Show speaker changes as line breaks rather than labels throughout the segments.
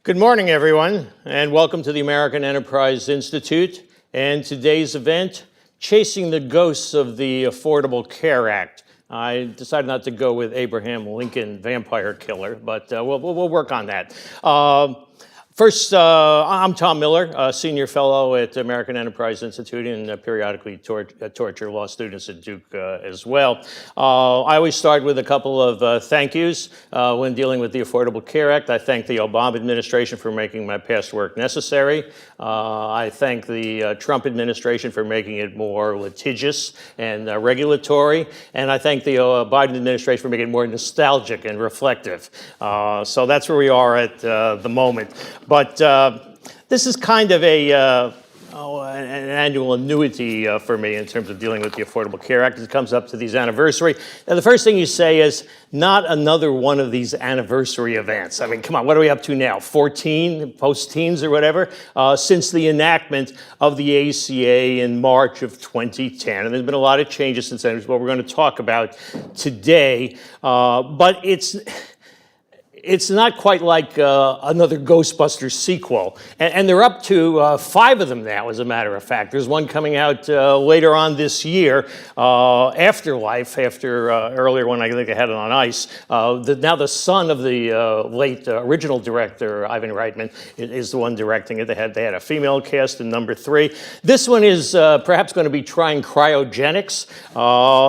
Good morning, everyone, and welcome to the American Enterprise Institute and today's event, Chasing the Ghosts of the Affordable Care Act. I decided not to go with Abraham Lincoln Vampire Killer, but we'll work on that. First, I'm Tom Miller, a senior fellow at the American Enterprise Institute and periodically torture law students at Duke as well. I always start with a couple of thank yous when dealing with the Affordable Care Act. I thank the Obama administration for making my past work necessary. I thank the Trump administration for making it more litigious and regulatory. And I thank the Biden administration for making it more nostalgic and reflective. So that's where we are at the moment. But this is kind of an annual annuity for me in terms of dealing with the Affordable Care Act. It comes up to these anniversary. Now, the first thing you say is, not another one of these anniversary events. I mean, come on, what are we up to now? 14, post-teens or whatever, since the enactment of the ACA in March of 2010. And there's been a lot of changes since then, which is what we're going to talk about today. But it's not quite like another Ghostbusters sequel. And they're up to 5 of them now, as a matter of fact. There's one coming out later on this year, Afterlife, after earlier one I think they had it on ice. Now the son of the late original director, Ivan Reitman, is the one directing it. They had a female cast in number 3. This one is perhaps going to be trying cryogenics,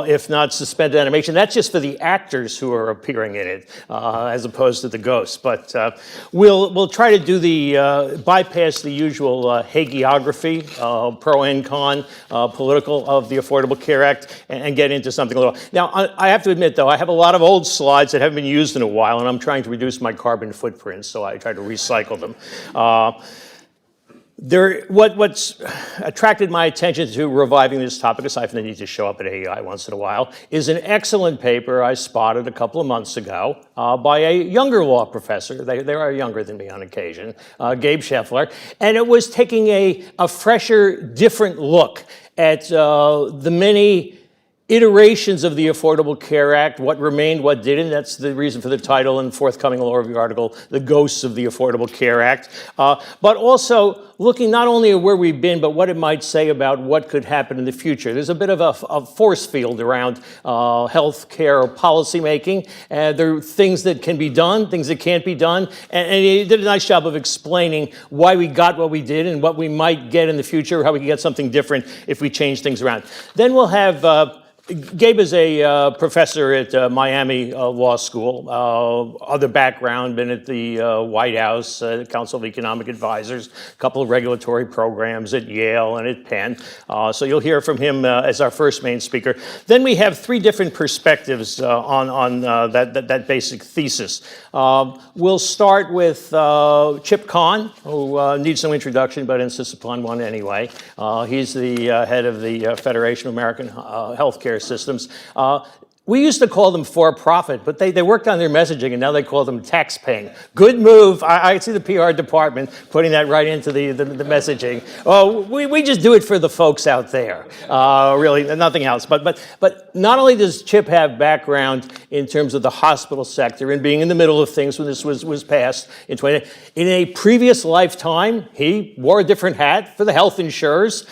if not suspended animation. That's just for the actors who are appearing in it, as opposed to the ghosts. But we'll try to do the bypass the usual hagiography, pro and con, political of the Affordable Care Act, and get into something a little. Now, I have to admit, though, I have a lot of old slides that haven't been used in a while, and I'm trying to reduce my carbon footprint, so I try to recycle them. What's attracted my attention to reviving this topic, aside from the need to show up at AEI once in a while, is an excellent paper I spotted a couple of months ago by a younger law professor. They are younger than me on occasion, Gabe Scheffler, and it was taking a fresher, different look at the many iterations of the Affordable Care Act, what remained, what didn't. That's the reason for the title and forthcoming law review article, The Ghosts of the Affordable Care Act. But also looking not only at where we've been, but what it might say about what could happen in the future. There's a bit of a force field around health care policymaking. There are things that can be done, things that can't be done. And he did a nice job of explaining why we got what we did and what we might get in the future, how we can get something different if we change things around. Then we'll have Gabe is a professor at Miami Law School, other background, been at the White House, Council of Economic Advisors, a couple of regulatory programs at Yale and at Penn. So you'll hear from him as our first main speaker. Then we have 3 different perspectives on that basic thesis. We'll start with Chip Kahn, who needs no introduction but insists upon one anyway. He's the head of the Federation of American Healthcare Systems. We used to call them for-profit, but they worked on their messaging, and now they call them tax-paying. Good move. I see the PR department putting that right into the messaging. Oh, we just do it for the folks out there, really, nothing else. But not only does Chip have background in terms of the hospital sector and being in the middle of things when this was passed in 20, in a previous lifetime, he wore a different hat for the health insurers.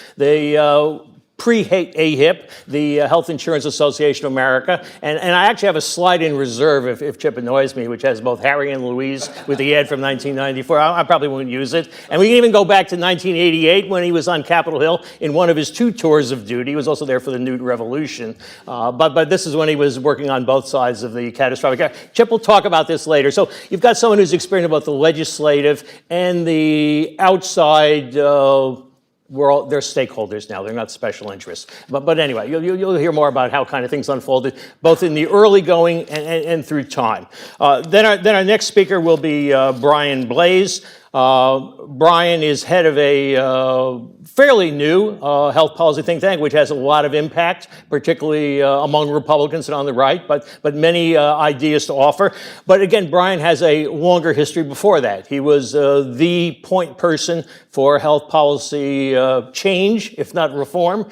Pre-AHIP, the Health Insurance Association of America. And I actually have a slide in reserve if Chip annoys me, which has both Harry and Louise with the ad from 1994. I probably wouldn't use it. And we can even go back to 1988 when he was on Capitol Hill in one of his 2 tours of duty. He was also there for the Newt Revolution. But this is when he was working on both sides of the catastrophic. Chip will talk about this later. So you've got someone who's experienced both the legislative and the outside they're stakeholders now. They're not special interests. But anyway, you'll hear more about how kind of things unfolded, both in the early going and through time. Then our next speaker will be Brian Blaze. Brian is head of a fairly new health policy think tank, which has a lot of impact, particularly among Republicans and on the right, but many ideas to offer. But again, Brian has a longer history before that. He was the point person for health policy change, if not reform.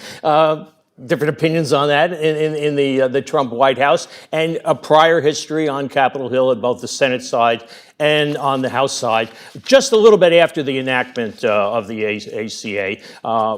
different opinions on that in the Trump White House, and a prior history on Capitol Hill at both the Senate side and on the House side, just a little bit after the enactment of the ACA.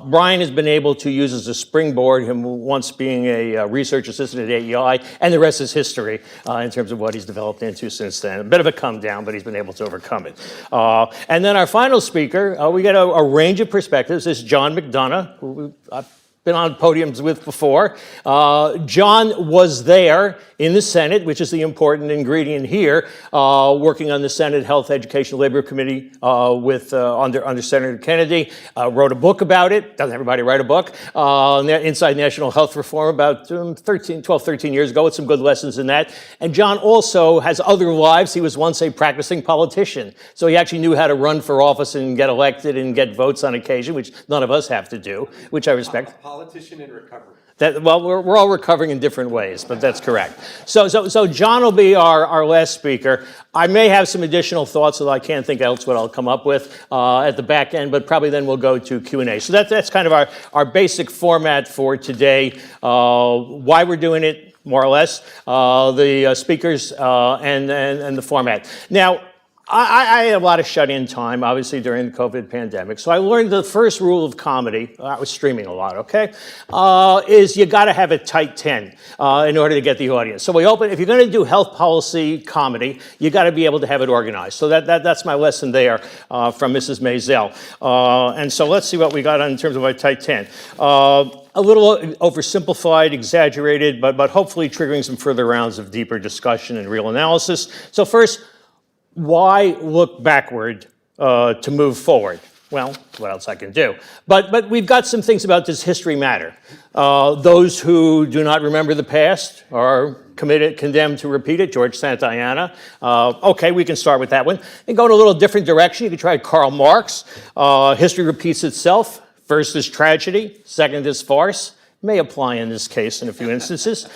Brian has been able to use as a springboard, him once being a research assistant at AEI, and the rest is history in terms of what he's developed into since then. A bit of a come down, but he's been able to overcome it. And then our final speaker, we get a range of perspectives. This is John McDonough, who I've been on podiums with before. John was there in the Senate, which is the important ingredient here, working on the Senate Health, Education, Labor Committee under Senator Kennedy. Wrote a book about it. Doesn't everybody write a book? Inside National Health Reform about 12, 13 years ago, with some good lessons in that. And John also has other lives. He was once a practicing politician. So he actually knew how to run for office and get elected and get votes on occasion, which none of us have to do, which I respect.
Politician in recovery.
Well, we're all recovering in different ways, but that's correct. So John will be our last speaker. I may have some additional thoughts that I can't think else what I'll come up with at the back end, but probably then we'll go to Q&A. So that's kind of our basic format for today, why we're doing it, more or less, the speakers and the format. Now, I had a lot of shut-in time, obviously, during the COVID pandemic. So I learned the first rule of comedy, I was streaming a lot, okay, is you got to have a tight 10 in order to get the audience. So if you're going to do health policy comedy, you got to be able to have it organized. So that's my lesson there from Mrs. Maisel. And so let's see what we got in terms of a tight 10. A little oversimplified, exaggerated, but hopefully triggering some further rounds of deeper discussion and real analysis. So first, why look backward to move forward? Well, what else I can do? But we've got some things about does history matter? Those who do not remember the past are condemned to repeat it. George Santayana. Okay, we can start with that one. And go in a little different direction. You can try Karl Marx. History repeats itself. First is tragedy. Second is farce. May apply in this case in a few instances.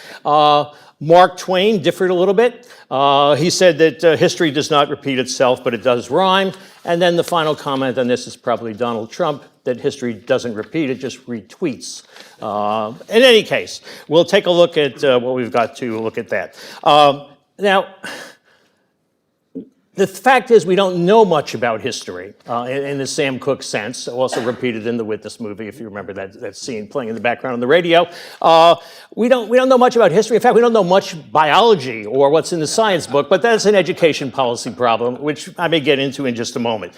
Mark Twain differed a little bit. He said that history does not repeat itself, but it does rhyme. And then the final comment on this is probably Donald Trump, that history doesn't repeat, it just retweets. In any case, we'll take a look at what we've got to look at that. Now, the fact is we don't know much about history in the Sam Cooke sense, also repeated in the Witness movie, if you remember that scene playing in the background on the radio. We don't know much about history. In fact, we don't know much biology or what's in the science book, but that's an education policy problem, which I may get into in just a moment.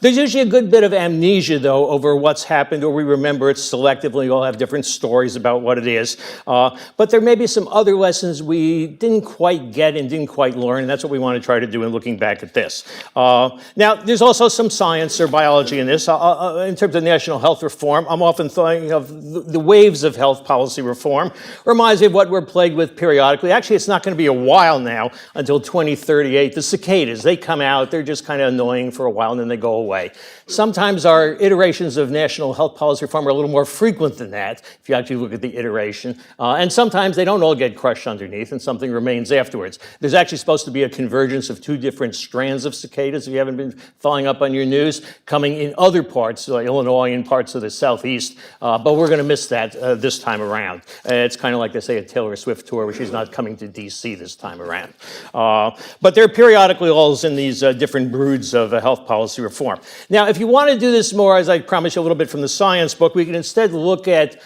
There's usually a good bit of amnesia, though, over what's happened, or we remember it selectively. We all have different stories about what it is. But there may be some other lessons we didn't quite get and didn't quite learn, and that's what we want to try to do in looking back at this. Now, there's also some science or biology in this. In terms of national health reform, I'm often thinking of the waves of health policy reform. Reminds me of what we're plagued with periodically. Actually, it's not going to be a while now until 2038. The cicadas, they come out, they're just kind of annoying for a while, and then they go away. Sometimes our iterations of national health policy reform are a little more frequent than that, if you actually look at the iteration. And sometimes they don't all get crushed underneath, and something remains afterwards. There's actually supposed to be a convergence of two different strands of cicadas, if you haven't been following up on your news, coming in other parts, like Illinois and parts of the Southeast. But we're going to miss that this time around. It's kind of like they say a Taylor Swift tour, where she's not coming to D.C. this time around. But there are periodically always in these different broods of health policy reform. Now, if you want to do this more, as I promised you a little bit from the science book, we can instead look at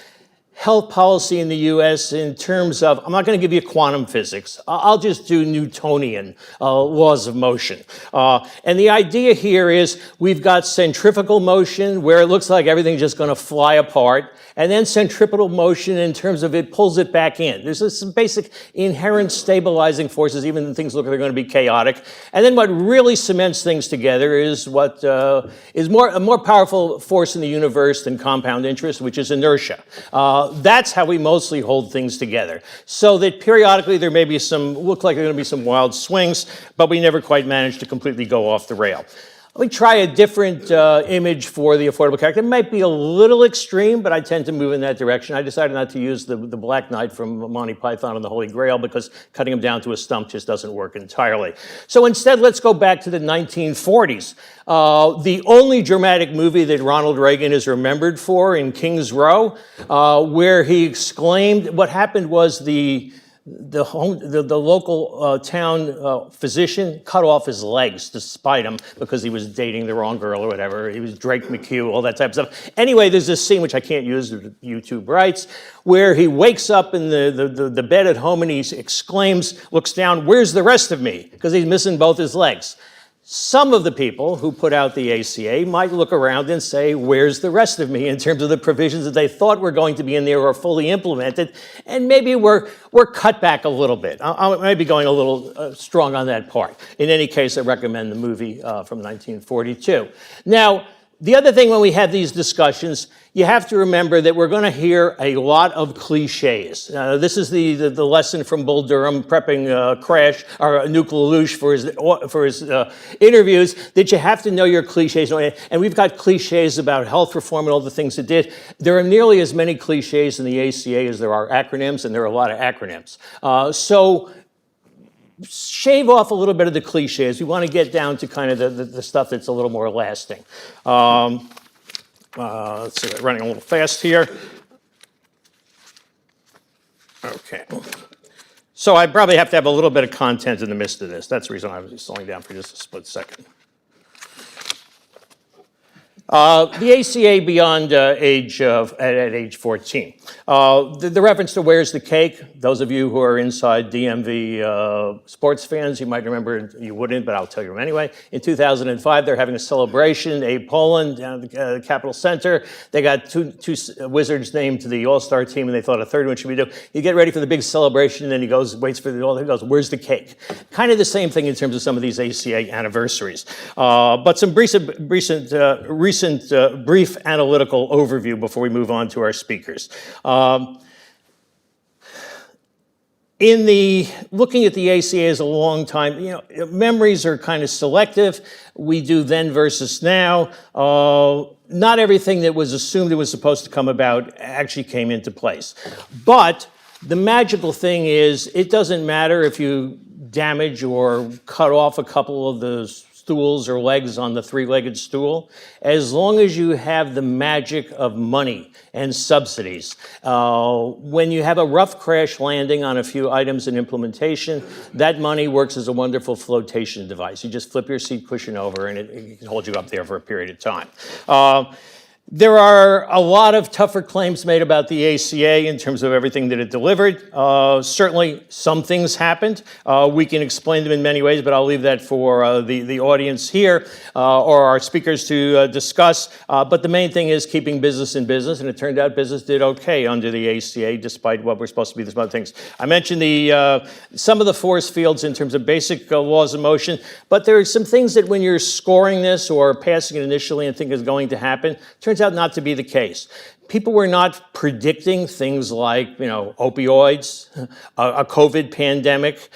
health policy in the U.S. in terms of, I'm not going to give you quantum physics. I'll just do Newtonian laws of motion. And the idea here is we've got centrifugal motion, where it looks like everything's just going to fly apart, and then centripetal motion in terms of it pulls it back in. There's some basic inherent stabilizing forces, even when things look like they're going to be chaotic. And then what really cements things together is what is a more powerful force in the universe than compound interest, which is inertia. That's how we mostly hold things together. So that periodically there may be look like there are going to be some wild swings, but we never quite manage to completely go off the rail. Let me try a different image for the Affordable Care Act. It might be a little extreme, but I tend to move in that direction. I decided not to use the Black Knight from Monty Python and the Holy Grail because cutting him down to a stump just doesn't work entirely. So instead, let's go back to the 1940s. The only dramatic movie that Ronald Reagan is remembered for in King's Row, where he exclaimed, what happened was the local town physician cut off his legs to spite him because he was dating the wrong girl or whatever. He was Drake McHugh, all that type of stuff. Anyway, there's this scene, which I can't use due to YouTube rights, where he wakes up in the bed at home and he exclaims, looks down, "Where's the rest of me?" Because he's missing both his legs. Some of the people who put out the ACA might look around and say, where's the rest of me in terms of the provisions that they thought were going to be in there or fully implemented, and maybe we're cut back a little bit. I may be going a little strong on that part. In any case, I recommend the movie from 1942. Now, the other thing when we have these discussions, you have to remember that we're going to hear a lot of cliches. This is the lesson from Bull Durham prepping Crash or Nuke LaLoosh for his interviews, that you have to know your cliches. And we've got cliches about health reform and all the things it did. There are nearly as many cliches in the ACA as there are acronyms, and there are a lot of acronyms. So shave off a little bit of the cliches. We want to get down to kind of the stuff that's a little more lasting. Let's see, running a little fast here. Okay. So I probably have to have a little bit of content in the midst of this. That's the reason I was slowing down for just a split second. The ACA beyond at age 14. The reference to where's the cake, those of you who are inside DMV sports fans, you might remember, you wouldn't, but I'll tell you anyway. In 2005, they're having a celebration, Abe Poland down at the Capitol Center. They got two wizards named to the All-Star team, and they thought a third one should be due. You get ready for the big celebration, and then he goes, waits for the all, he goes, where's the cake? Kind of the same thing in terms of some of these ACA anniversaries. But some recent brief analytical overview before we move on to our speakers. Looking at the ACA as a long time, memories are kind of selective. We do then versus now. Not everything that was assumed it was supposed to come about actually came into place. But the magical thing is, it doesn't matter if you damage or cut off a couple of the stools or legs on the three-legged stool, as long as you have the magic of money and subsidies. When you have a rough crash landing on a few items in implementation, that money works as a wonderful flotation device. You just flip your seat cushion over and it can hold you up there for a period of time. There are a lot of tougher claims made about the ACA in terms of everything that it delivered. Certainly, some things happened. We can explain them in many ways, but I'll leave that for the audience here or our speakers to discuss. But the main thing is keeping business in business, and it turned out business did okay under the ACA, despite what we're supposed to be some other things. I mentioned some of the force fields in terms of basic laws of motion, but there are some things that when you're scoring this or passing it initially and think is going to happen, turns out not to be the case. People were not predicting things like, opioids, a COVID pandemic,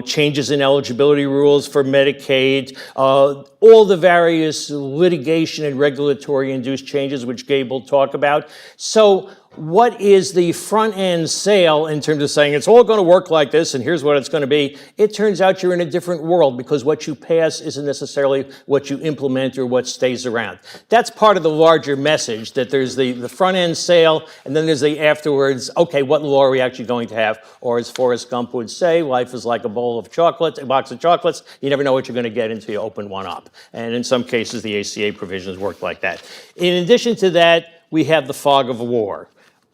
changes in eligibility rules for Medicaid, all the various litigation and regulatory induced changes which Gabe will talk about. So what is the front end sale in terms of saying it's all going to work like this and here's what it's going to be? It turns out you're in a different world because what you pass isn't necessarily what you implement or what stays around. That's part of the larger message, that there's the front end sale and then there's the afterwards, okay, what law are we actually going to have? Or as Forrest Gump would say, life is like a bowl of chocolates, a box of chocolates. You never know what you're going to get until you open one up. And in some cases, the ACA provisions work like that. In addition to that, we have the fog of war,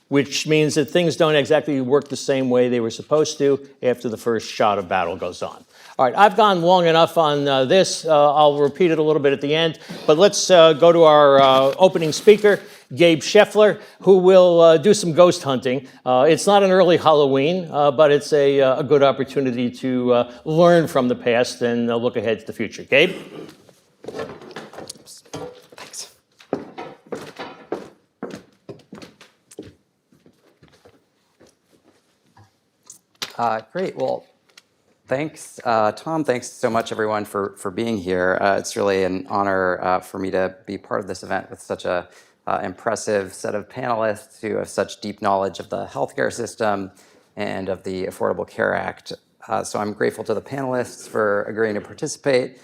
which means that things don't exactly work the same way they were supposed to after the first shot of battle goes on. All right, I've gone long enough on this. I'll repeat it a little bit at the end, but let's go to our opening speaker, Gabe Scheffler, who will do some ghost hunting. It's not an early Halloween, but it's a good opportunity to learn from the past and look ahead to the future. Gabe?
Thanks. Great. Well, Thanks, Tom. Thanks so much, everyone, for being here. It's really an honor for me to be part of this event with such a impressive set of panelists who have such deep knowledge of the healthcare system and of the Affordable Care Act. So I'm grateful to the panelists for agreeing to participate,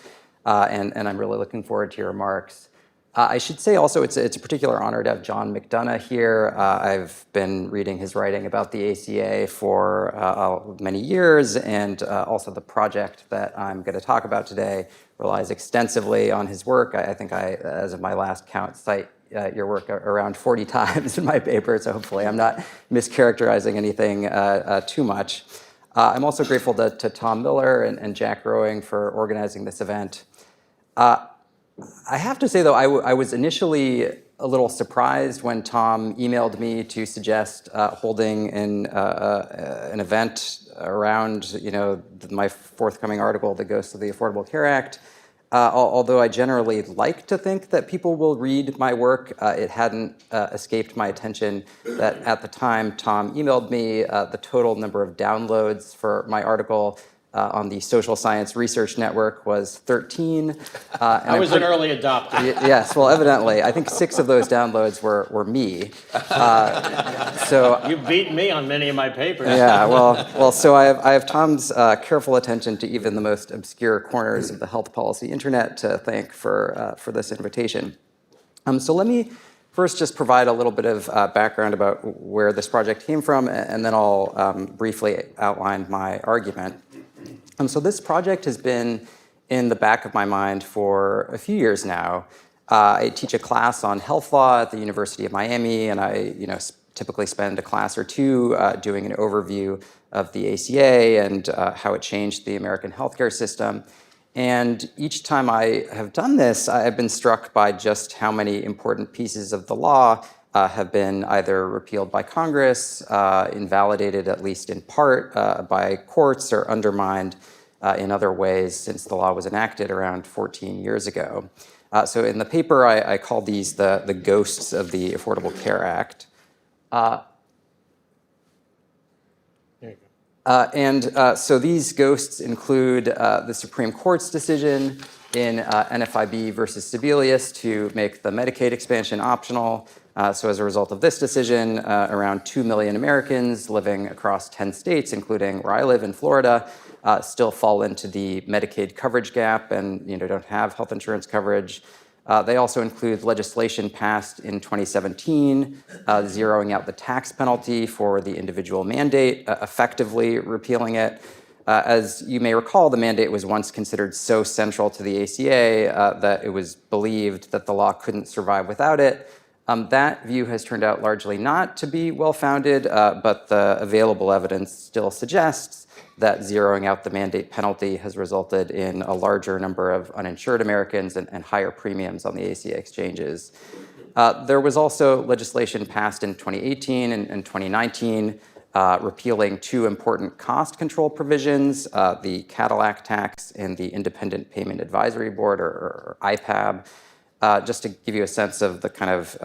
and I'm really looking forward to your remarks. I should say also it's a particular honor to have John McDonough here. I've been reading his writing about the ACA for many years, and also the project that I'm going to talk about today relies extensively on his work. I think I, as of my last count, cite your work around 40 times in my paper, so hopefully I'm not mischaracterizing anything too much. I'm also grateful to Tom Miller and Jack Rowing for organizing this event. I have to say, though, I was initially a little surprised when Tom emailed me to suggest holding an event around, my forthcoming article, "The Ghosts of the Affordable Care Act." Although I generally like to think that people will read my work, it hadn't escaped my attention that at the time Tom emailed me, the total number of downloads for my article on the Social Science Research Network was 13.
I was an early adopter.
Yes, well, evidently. I think 6 of those downloads were me. So
you beat me on many of my papers.
Yeah, well. So I have Tom's careful attention to even the most obscure corners of the health policy internet to thank for this invitation. So let me first just provide a little bit of background about where this project came from, and then I'll briefly outline my argument. So this project has been in the back of my mind for a few years now. I teach a class on health law at the University of Miami, and I typically spend a class or two doing an overview of the ACA and how it changed the American healthcare system. And each time I have done this, I've been struck by just how many important pieces of the law have been either repealed by Congress, invalidated at least in part by courts, or undermined in other ways since the law was enacted around 14 years ago. So in the paper, I call these the ghosts of the Affordable Care Act. So these ghosts include the Supreme Court's decision in NFIB versus Sebelius to make the Medicaid expansion optional. So as a result of this decision, around 2 million Americans living across 10 states, including where I live in Florida, still fall into the Medicaid coverage gap and don't have health insurance coverage. They also include legislation passed in 2017, zeroing out the tax penalty for the individual mandate, effectively repealing it. As you may recall, the mandate was once considered so central to the ACA that it was believed that the law couldn't survive without it. That view has turned out largely not to be well-founded, but the available evidence still suggests that zeroing out the mandate penalty has resulted in a larger number of uninsured Americans and higher premiums on the ACA exchanges. There was also legislation passed in 2018 and 2019 repealing 2 important cost control provisions, the Cadillac tax and the Independent Payment Advisory Board, or IPAB. Just to give you a sense of the kind of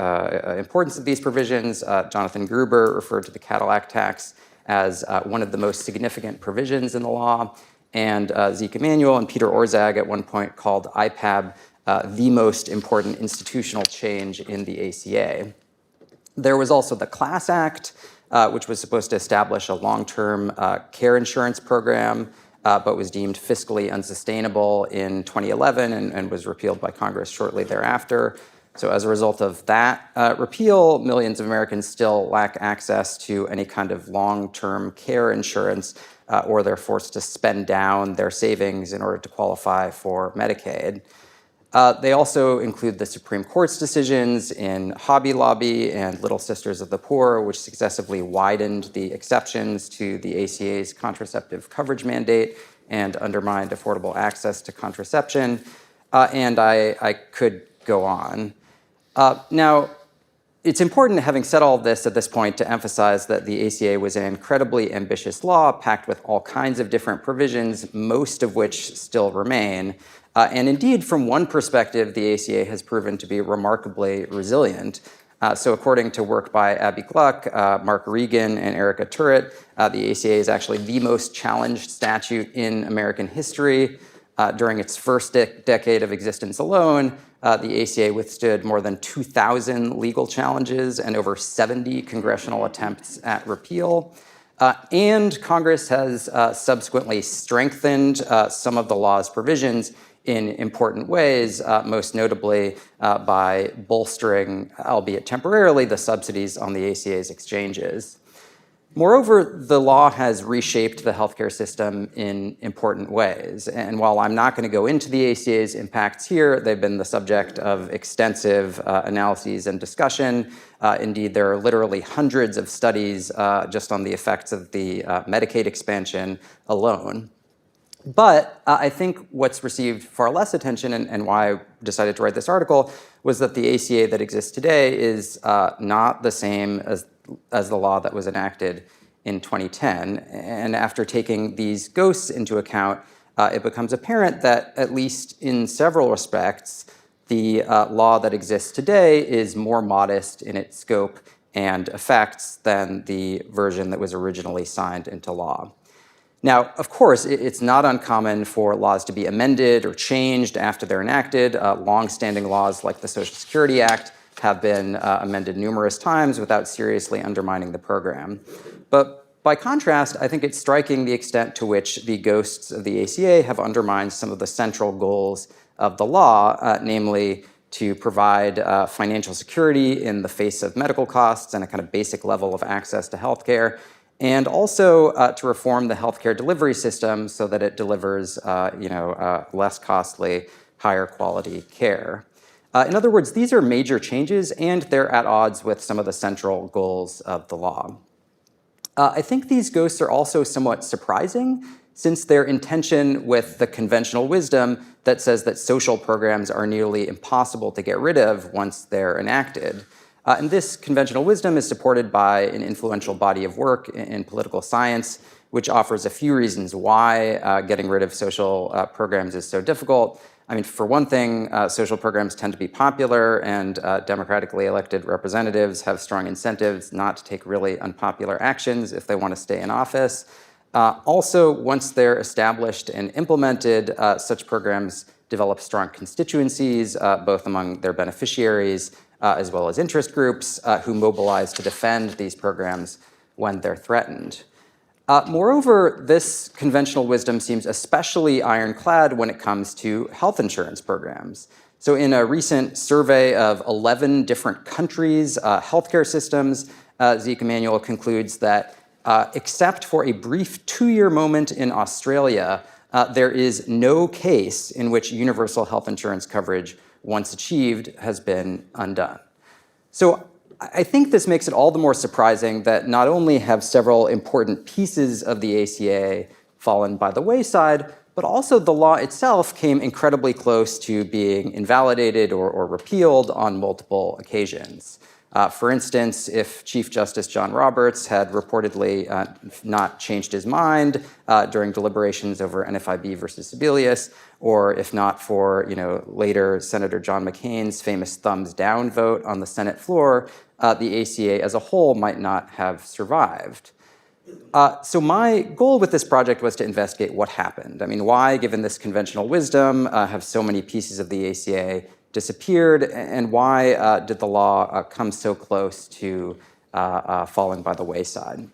importance of these provisions, Jonathan Gruber referred to the Cadillac tax as one of the most significant provisions in the law, and Zeke Emanuel and Peter Orszag at one point called IPAB the most important institutional change in the ACA. There was also the Class Act, which was supposed to establish a long-term care insurance program, but was deemed fiscally unsustainable in 2011 and was repealed by Congress shortly thereafter. So as a result of that repeal, millions of Americans still lack access to any kind of long-term care insurance, or they're forced to spend down their savings in order to qualify for Medicaid. They also include the Supreme Court's decisions in Hobby Lobby and Little Sisters of the Poor, which successively widened the exceptions to the ACA's contraceptive coverage mandate and undermined affordable access to contraception. And I could go on. Now, it's important, having said all this at this point, to emphasize that the ACA was an incredibly ambitious law packed with all kinds of different provisions, most of which still remain. And indeed, from one perspective, the ACA has proven to be remarkably resilient. So according to work by Abby Gluck, Mark Regan, and Erica Turret, the ACA is actually the most challenged statute in American history. During its first decade of existence alone, the ACA withstood more than 2,000 legal challenges and over 70 congressional attempts at repeal. And Congress has subsequently strengthened some of the law's provisions in important ways, most notably by bolstering, albeit temporarily, the subsidies on the ACA's exchanges. Moreover, the law has reshaped the healthcare system in important ways. And while I'm not going to go into the ACA's impacts here, they've been the subject of extensive analyses and discussion. Indeed, there are literally hundreds of studies just on the effects of the Medicaid expansion alone. But I think what's received far less attention and why I decided to write this article was that the ACA that exists today is not the same as the law that was enacted in 2010. And after taking these ghosts into account, it becomes apparent that at least in several respects, the law that exists today is more modest in its scope and effects than the version that was originally signed into law. Now, of course, it's not uncommon for laws to be amended or changed after they're enacted. Long-standing laws like the Social Security Act have been amended numerous times without seriously undermining the program. But by contrast, I think it's striking the extent to which the ghosts of the ACA have undermined some of the central goals of the law, namely to provide financial security in the face of medical costs and a kind of basic level of access to healthcare, and also to reform the healthcare delivery system so that it delivers less costly, higher quality care. In other words, these are major changes, and they're at odds with some of the central goals of the law. I think these ghosts are also somewhat surprising, since they're in tension with the conventional wisdom that says that social programs are nearly impossible to get rid of once they're enacted. And this conventional wisdom is supported by an influential body of work in political science, which offers a few reasons why getting rid of social programs is so difficult. I mean, for one thing, social programs tend to be popular, and democratically elected representatives have strong incentives not to take really unpopular actions if they want to stay in office. Also, once they're established and implemented, such programs develop strong constituencies, both among their beneficiaries as well as interest groups who mobilize to defend these programs when they're threatened. Moreover, this conventional wisdom seems especially ironclad when it comes to health insurance programs. So in a recent survey of 11 different countries' healthcare systems, Zeke Emanuel concludes that except for a brief 2-year moment in Australia, there is no case in which universal health insurance coverage, once achieved, has been undone. So I think this makes it all the more surprising that not only have several important pieces of the ACA fallen by the wayside, but also the law itself came incredibly close to being invalidated or repealed on multiple occasions. For instance, if Chief Justice John Roberts had reportedly not changed his mind during deliberations over NFIB versus Sebelius, or if not for later Senator John McCain's famous thumbs down vote on the Senate floor, the ACA as a whole might not have survived. So my goal with this project was to investigate what happened. I mean, why, given this conventional wisdom, have so many pieces of the ACA disappeared, and why did the law come so close to falling by the wayside?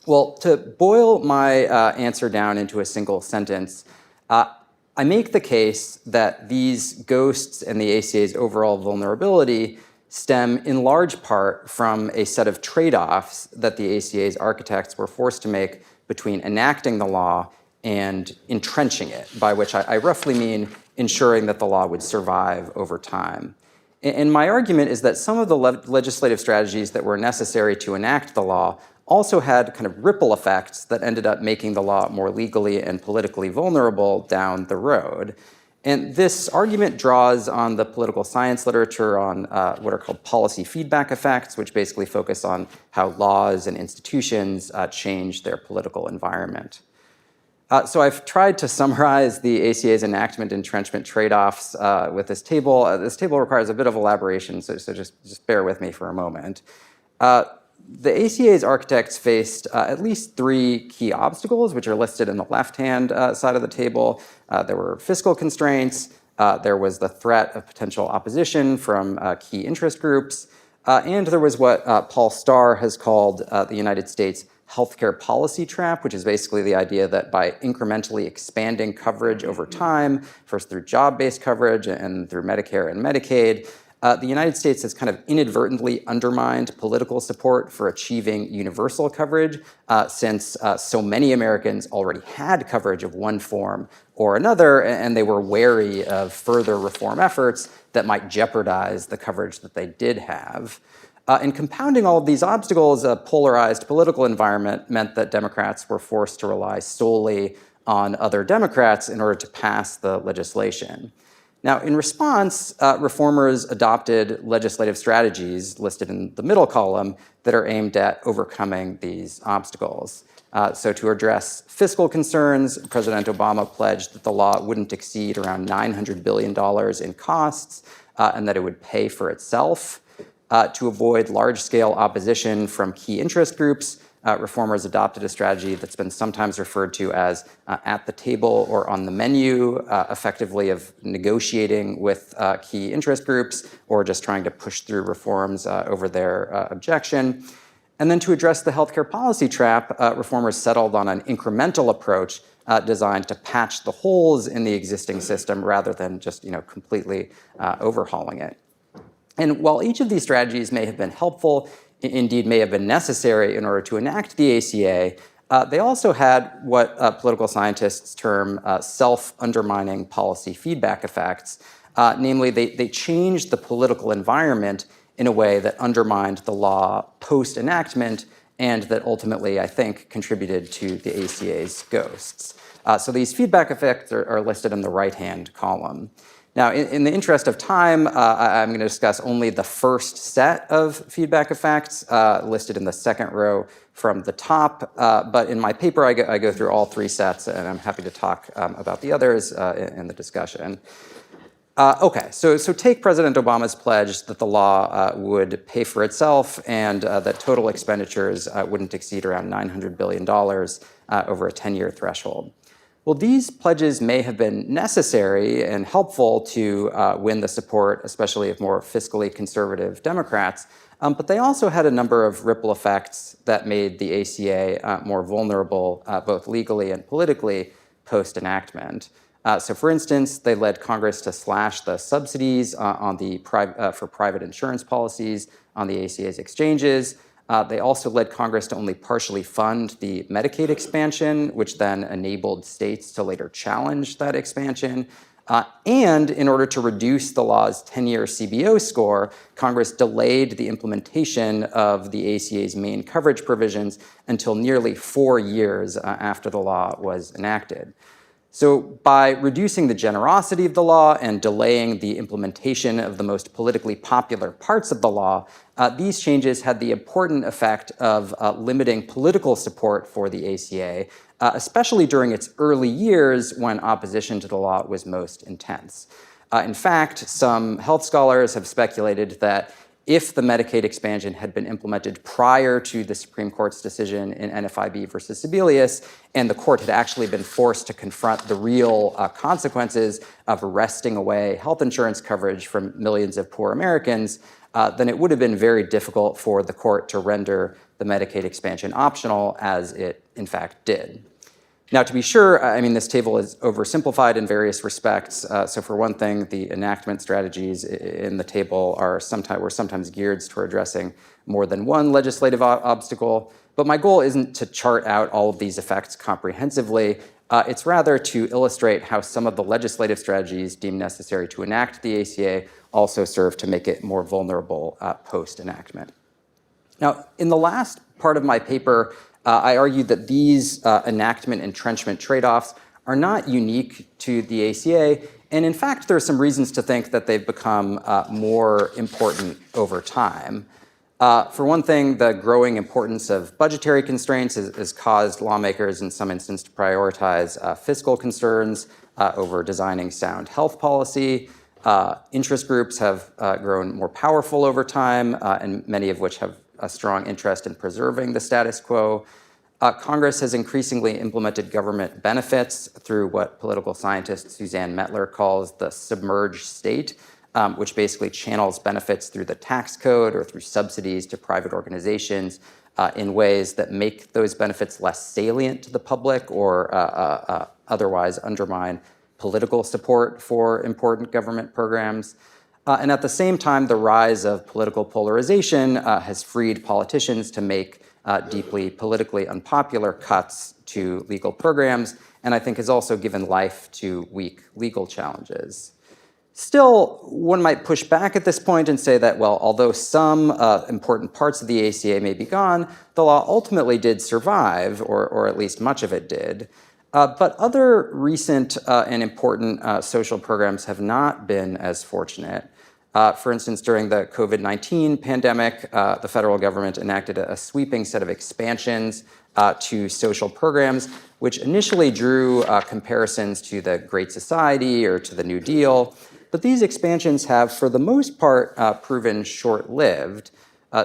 Well, to boil my answer down into a single sentence, I make the case that these ghosts and the ACA's overall vulnerability stem in large part from a set of trade-offs that the ACA's architects were forced to make between enacting the law and entrenching it, by which I roughly mean ensuring that the law would survive over time. And my argument is that some of the legislative strategies that were necessary to enact the law also had kind of ripple effects that ended up making the law more legally and politically vulnerable down the road. And this argument draws on the political science literature on what are called policy feedback effects, which basically focus on how laws and institutions change their political environment. So I've tried to summarize the ACA's enactment-entrenchment trade-offs with this table. This table requires a bit of elaboration, so just bear with me for a moment. The ACA's architects faced at least three key obstacles, which are listed in the left-hand side of the table. There were fiscal constraints, there was the threat of potential opposition from key interest groups, and there was what Paul Starr has called the United States healthcare policy trap, which is basically the idea that by incrementally expanding coverage over time, first through job-based coverage and through Medicare and Medicaid, the United States has kind of inadvertently undermined political support for achieving universal coverage since so many Americans already had coverage of one form or another, and they were wary of further reform efforts that might jeopardize the coverage that they did have. And compounding all of these obstacles, a polarized political environment meant that Democrats were forced to rely solely on other Democrats in order to pass the legislation. Now, in response, reformers adopted legislative strategies listed in the middle column that are aimed at overcoming these obstacles. So to address fiscal concerns, President Obama pledged that the law wouldn't exceed around $900 billion in costs and that it would pay for itself. To avoid large-scale opposition from key interest groups, reformers adopted a strategy that's been sometimes referred to as at the table or on the menu, effectively of negotiating with key interest groups or just trying to push through reforms over their objection. And then to address the healthcare policy trap, reformers settled on an incremental approach designed to patch the holes in the existing system rather than just completely overhauling it. And while each of these strategies may have been helpful, indeed may have been necessary in order to enact the ACA, they also had what political scientists term self-undermining policy feedback effects. Namely, they changed the political environment in a way that undermined the law post-enactment and that ultimately, I think, contributed to the ACA's ghosts. So these feedback effects are listed in the right-hand column. Now, in the interest of time, I'm going to discuss only the first set of feedback effects listed in the second row from the top. But in my paper, I go through all three sets, and I'm happy to talk about the others in the discussion. Okay, so take President Obama's pledge that the law would pay for itself and that total expenditures wouldn't exceed around $900 billion over a 10-year threshold. Well, these pledges may have been necessary and helpful to win the support, especially of more fiscally conservative Democrats, but they also had a number of ripple effects that made the ACA more vulnerable, both legally and politically, post-enactment. So, for instance, they led Congress to slash the subsidies for private insurance policies on the ACA's exchanges. They also led Congress to only partially fund the Medicaid expansion, which then enabled states to later challenge that expansion. And in order to reduce the law's 10-year CBO score, Congress delayed the implementation of the ACA's main coverage provisions until nearly 4 years after the law was enacted. So by reducing the generosity of the law and delaying the implementation of the most politically popular parts of the law, these changes had the important effect of limiting political support for the ACA, especially during its early years when opposition to the law was most intense. In fact, some health scholars have speculated that if the Medicaid expansion had been implemented prior to the Supreme Court's decision in NFIB versus Sebelius, and the court had actually been forced to confront the real consequences of wresting away health insurance coverage from millions of poor Americans, then it would have been very difficult for the court to render the Medicaid expansion optional, as it in fact did. Now, to be sure, I mean, this table is oversimplified in various respects. So for one thing, the enactment strategies in the table were sometimes geared toward addressing more than one legislative obstacle. But my goal isn't to chart out all of these effects comprehensively. It's rather to illustrate how some of the legislative strategies deemed necessary to enact the ACA also serve to make it more vulnerable post-enactment. Now, in the last part of my paper, I argued that these enactment-entrenchment trade-offs are not unique to the ACA, and in fact, there are some reasons to think that they've become more important over time. For one thing, the growing importance of budgetary constraints has caused lawmakers in some instances to prioritize fiscal concerns over designing sound health policy. Interest groups have grown more powerful over time, and many of which have a strong interest in preserving the status quo. Congress has increasingly implemented government benefits through what political scientist Suzanne Mettler calls the submerged state, which basically channels benefits through the tax code or through subsidies to private organizations in ways that make those benefits less salient to the public or otherwise undermine political support for important government programs. And at the same time, the rise of political polarization has freed politicians to make deeply politically unpopular cuts to legal programs, and I think has also given life to weak legal challenges. Still, one might push back at this point and say that, well, although some important parts of the ACA may be gone, the law ultimately did survive, or at least much of it did. But other recent and important social programs have not been as fortunate. For instance, during the COVID-19 pandemic, the federal government enacted a sweeping set of expansions to social programs, which initially drew comparisons to the Great Society or to the New Deal. But these expansions have, for the most part, proven short-lived.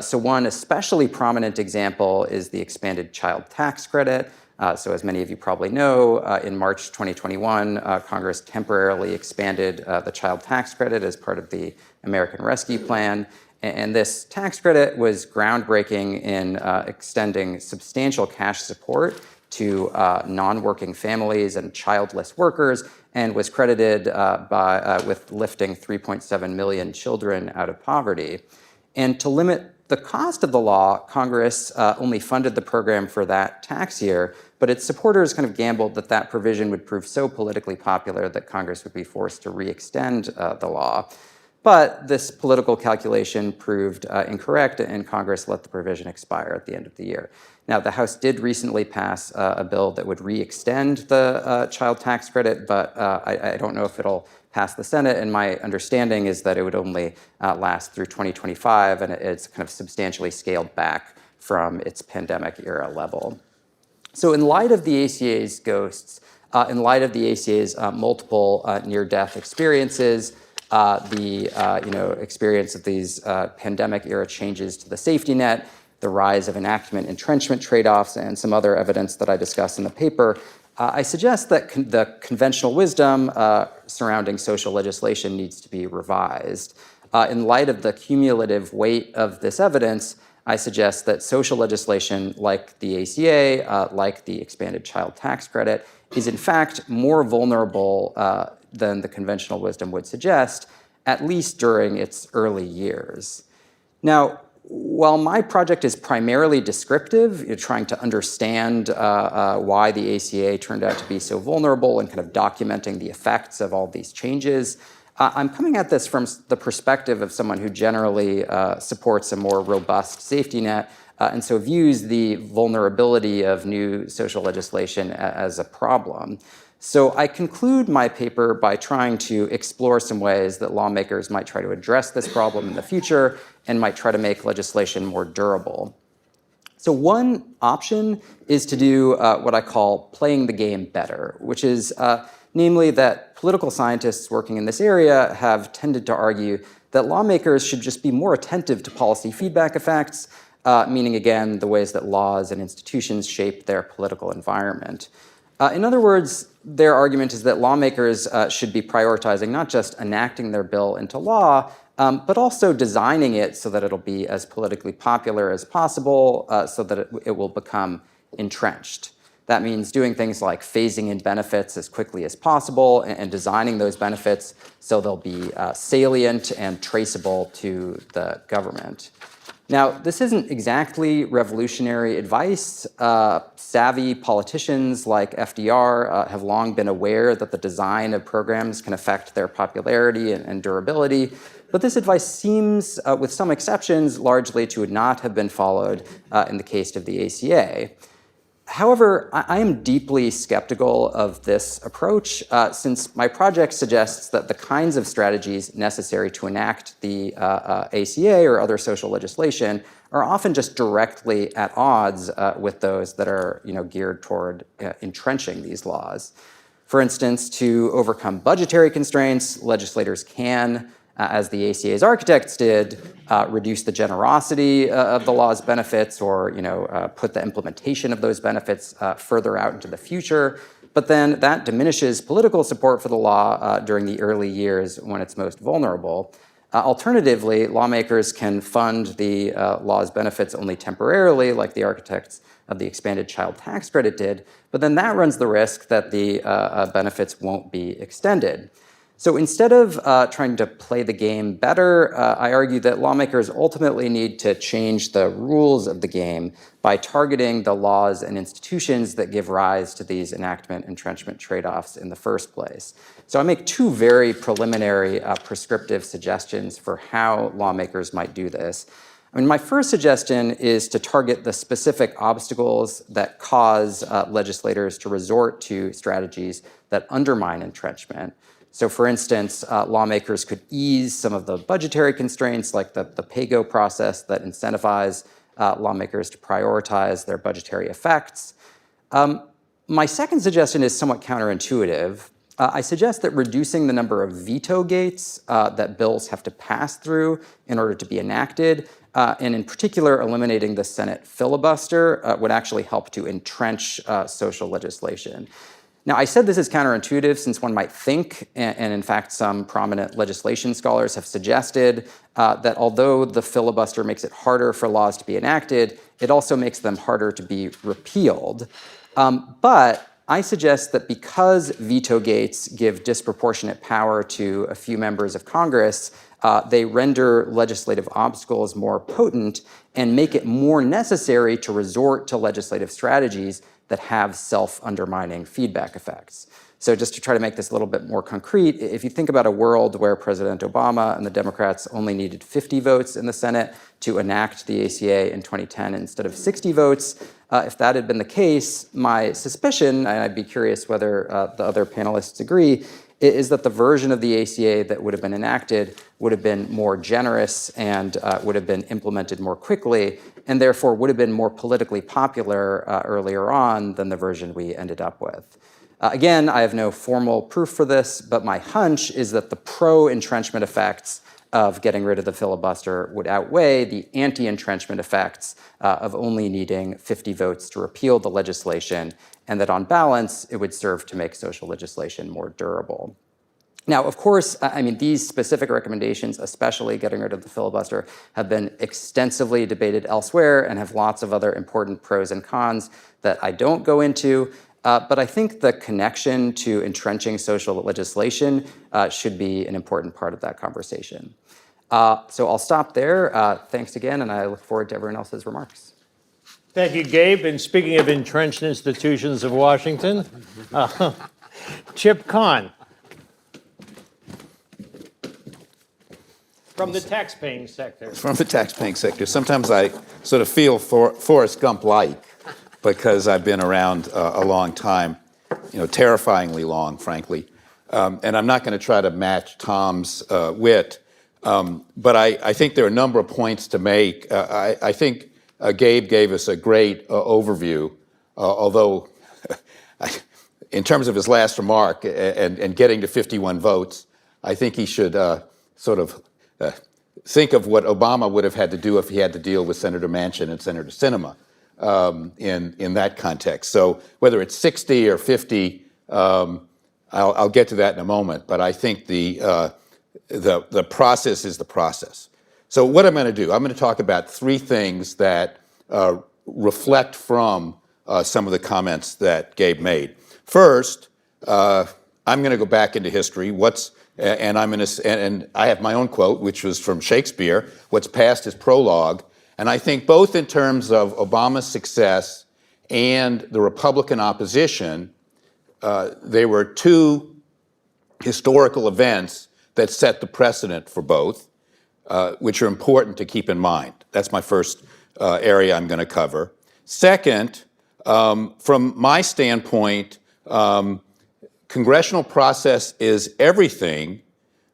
So one especially prominent example is the expanded child tax credit. So as many of you probably know, in March 2021, Congress temporarily expanded the child tax credit as part of the American Rescue Plan. And this tax credit was groundbreaking in extending substantial cash support to non-working families and childless workers, and was credited with lifting 3.7 million children out of poverty. And to limit the cost of the law, Congress only funded the program for that tax year, but its supporters kind of gambled that that provision would prove so politically popular that Congress would be forced to re-extend the law. But this political calculation proved incorrect, and Congress let the provision expire at the end of the year. Now, the House did recently pass a bill that would re-extend the child tax credit, but I don't know if it'll pass the Senate, and my understanding is that it would only last through 2025, and it's kind of substantially scaled back from its pandemic era level. So in light of the ACA's ghosts, in light of the ACA's multiple near-death experiences, the experience of these pandemic-era changes to the safety net, the rise of enactment-entrenchment trade-offs, and some other evidence that I discuss in the paper, I suggest that the conventional wisdom surrounding social legislation needs to be revised. In light of the cumulative weight of this evidence, I suggest that social legislation like the ACA, like the expanded child tax credit, is in fact more vulnerable than the conventional wisdom would suggest, at least during its early years. Now, while my project is primarily descriptive, trying to understand why the ACA turned out to be so vulnerable and kind of documenting the effects of all these changes, I'm coming at this from the perspective of someone who generally supports a more robust safety net and so views the vulnerability of new social legislation as a problem. So I conclude my paper by trying to explore some ways that lawmakers might try to address this problem in the future and might try to make legislation more durable. So one option is to do what I call playing the game better, which is namely that political scientists working in this area have tended to argue that lawmakers should just be more attentive to policy feedback effects, meaning again, the ways that laws and institutions shape their political environment. In other words, their argument is that lawmakers should be prioritizing not just enacting their bill into law, but also designing it so that it'll be as politically popular as possible, so that it will become entrenched. That means doing things like phasing in benefits as quickly as possible and designing those benefits so they'll be salient and traceable to the government. Now, this isn't exactly revolutionary advice. Savvy politicians like FDR have long been aware that the design of programs can affect their popularity and durability. But this advice seems, with some exceptions, largely to not have been followed in the case of the ACA. However, I am deeply skeptical of this approach since my project suggests that the kinds of strategies necessary to enact the ACA or other social legislation are often just directly at odds with those that are geared toward entrenching these laws. For instance, to overcome budgetary constraints, legislators can, as the ACA's architects did, reduce the generosity of the law's benefits or put the implementation of those benefits further out into the future. But then that diminishes political support for the law during the early years when it's most vulnerable. Alternatively, lawmakers can fund the law's benefits only temporarily, like the architects of the expanded child tax credit did, but then that runs the risk that the benefits won't be extended. So instead of trying to play the game better, I argue that lawmakers ultimately need to change the rules of the game by targeting the laws and institutions that give rise to these enactment-entrenchment trade-offs in the first place. So I make two very preliminary prescriptive suggestions for how lawmakers might do this. I mean, my first suggestion is to target the specific obstacles that cause legislators to resort to strategies that undermine entrenchment. So for instance, lawmakers could ease some of the budgetary constraints like the pay-go process that incentivize lawmakers to prioritize their budgetary effects. My second suggestion is somewhat counterintuitive. I suggest that reducing the number of veto gates that bills have to pass through in order to be enacted, and in particular eliminating the Senate filibuster, would actually help to entrench social legislation. Now, I said this is counterintuitive since one might think, and in fact some prominent legislation scholars have suggested, that although the filibuster makes it harder for laws to be enacted, it also makes them harder to be repealed. But I suggest that because veto gates give disproportionate power to a few members of Congress, they render legislative obstacles more potent and make it more necessary to resort to legislative strategies that have self-undermining feedback effects. So just to try to make this a little bit more concrete, if you think about a world where President Obama and the Democrats only needed 50 votes in the Senate to enact the ACA in 2010 instead of 60 votes, if that had been the case, my suspicion, and I'd be curious whether the other panelists agree, is that the version of the ACA that would have been enacted would have been more generous and would have been implemented more quickly, and therefore would have been more politically popular earlier on than the version we ended up with. Again, I have no formal proof for this, but my hunch is that the pro-entrenchment effects of getting rid of the filibuster would outweigh the anti-entrenchment effects of only needing 50 votes to repeal the legislation, and that on balance, it would serve to make social legislation more durable. Now, of course, I mean, these specific recommendations, especially getting rid of the filibuster, have been extensively debated elsewhere and have lots of other important pros and cons that I don't go into. But I think the connection to entrenching social legislation should be an important part of that conversation. So I'll stop there. Thanks again, and I look forward to everyone else's remarks.
Thank you, Gabe. And speaking of entrenched institutions of Washington, Chip Kahn from the taxpaying sector.
From the taxpaying sector. Sometimes I sort of feel Forrest Gump-like because I've been around a long time, terrifyingly long, frankly. And I'm not going to try to match Tom's wit, but I think there are a number of points to make. I think Gabe gave us a great overview, although in terms of his last remark and getting to 51 votes, I think he should sort of think of what Obama would have had to do if he had to deal with Senator Manchin and Senator Sinema in that context. So whether it's 60 or 50, I'll get to that in a moment, but I think the process is the process. So what I'm going to do, I'm going to talk about three things that reflect from some of the comments that Gabe made. First, I'm going to go back into history. And I have my own quote, which was from Shakespeare, what's past is prologue. And I think both in terms of Obama's success and the Republican opposition, they were two historical events that set the precedent for both, which are important to keep in mind. That's my first area I'm going to cover. Second, From my standpoint, congressional process is everything,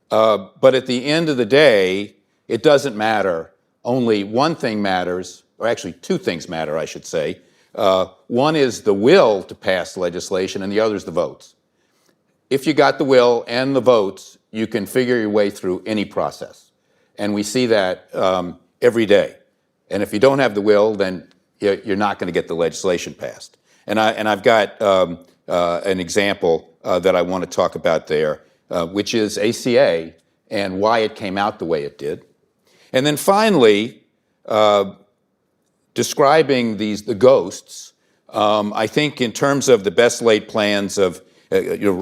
but at the end of the day, it doesn't matter. Only one thing matters, or actually two things matter, I should say. One is the will to pass legislation, and the other is the votes. If you got the will and the votes, you can figure your way through any process. And we see that every day. And if you don't have the will, then you're not going to get the legislation passed. And I've got an example that I want to talk about there, which is ACA and why it came out the way it did. And then finally, describing the ghosts, I think in terms of the best laid plans of,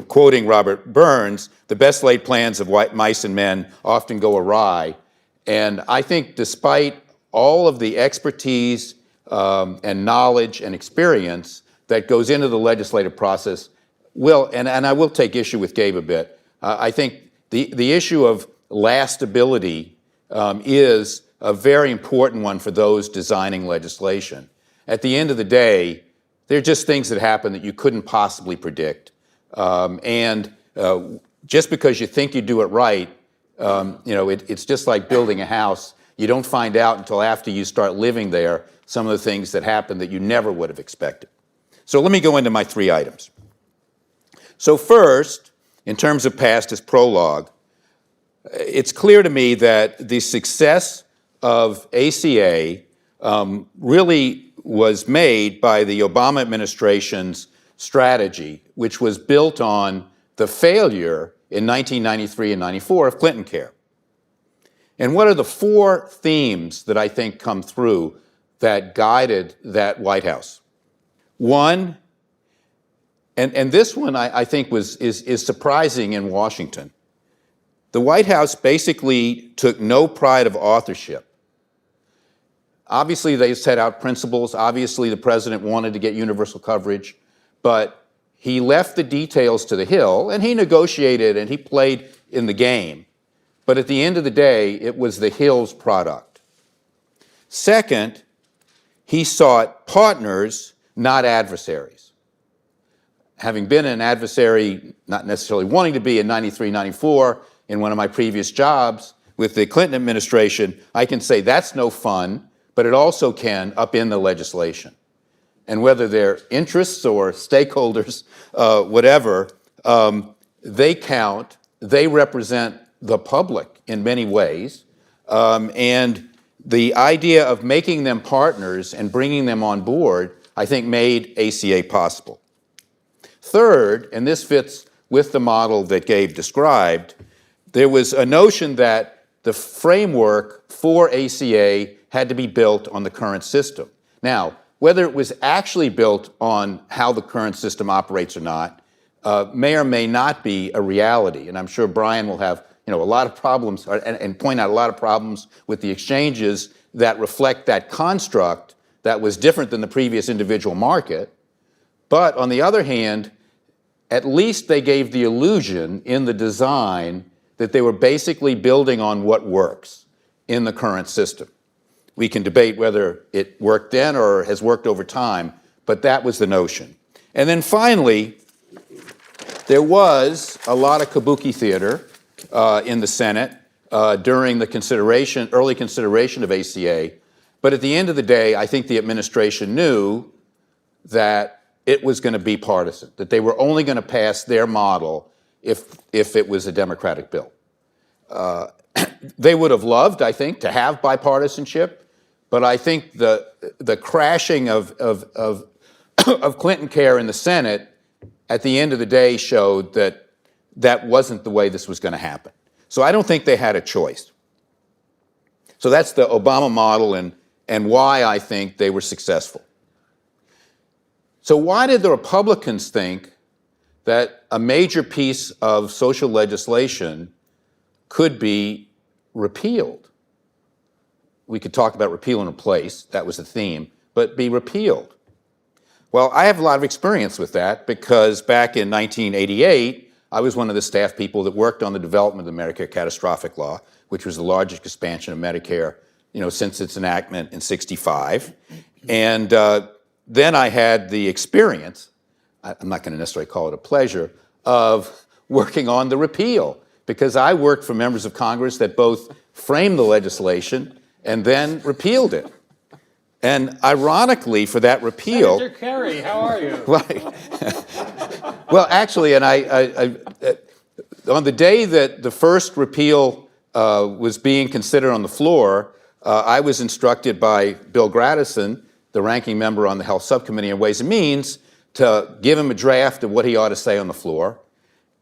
quoting Robert Burns, the best laid plans of mice and men often go awry. And I think despite all of the expertise and knowledge and experience that goes into the legislative process, and I will take issue with Gabe a bit, I think the issue of lastability is a very important one for those designing legislation. At the end of the day, they're just things that happen that you couldn't possibly predict. Just because you think you do it right, it's just like building a house. You don't find out until after you start living there some of the things that happen that you never would have expected. So let me go into my three items. So first, in terms of past as prologue, it's clear to me that the success of ACA really was made by the Obama administration's strategy, which was built on the failure in 1993 and 94 of Clinton Care. And what are the four themes that I think come through that guided that White House? One, and this one I think is surprising in Washington. The White House basically took no pride of authorship. Obviously, they set out principles. Obviously, the president wanted to get universal coverage, but he left the details to the Hill, and he negotiated and he played in the game. But at the end of the day, it was the Hill's product. Second, he sought partners, not adversaries. Having been an adversary, not necessarily wanting to be in 93, 94, in one of my previous jobs with the Clinton administration, I can say that's no fun, but it also can upend the legislation. And whether they're interests or stakeholders, whatever, they count, they represent the public in many ways, and the idea of making them partners and bringing them on board, I think, made ACA possible. Third, and this fits with the model that Gabe described, there was a notion that the framework for ACA had to be built on the current system. Now, whether it was actually built on how the current system operates or not may or may not be a reality. And I'm sure Brian will have a lot of problems and point out a lot of problems with the exchanges that reflect that construct that was different than the previous individual market. But on the other hand, at least they gave the illusion in the design that they were basically building on what works in the current system. We can debate whether it worked then or has worked over time, but that was the notion. And then finally, there was a lot of kabuki theater in the Senate during the early consideration of ACA. But at the end of the day, I think the administration knew that it was going to be partisan, that they were only going to pass their model if it was a Democratic bill. They would have loved, I think, to have bipartisanship, but I think the crashing of Clinton Care in the Senate at the end of the day showed that that wasn't the way this was going to happen. So I don't think they had a choice. So that's the Obama model and why I think they were successful. So why did the Republicans think that a major piece of social legislation could be repealed? We could talk about repeal and replace, that was the theme, but be repealed. Well, I have a lot of experience with that because back in 1988, I was one of the staff people that worked on the development of the Medicare Catastrophic Law, which was the largest expansion of Medicare, since its enactment in '65. And then I had the experience, I'm not going to necessarily call it a pleasure, of working on the repeal, because I worked for members of Congress that both framed the legislation and then repealed it. And ironically, for that repeal,
Senator Kerry, how are you?
well, actually, and on the day that the first repeal was being considered on the floor, I was instructed by Bill Gradison, the ranking member on the Health Subcommittee on Ways and Means, to give him a draft of what he ought to say on the floor.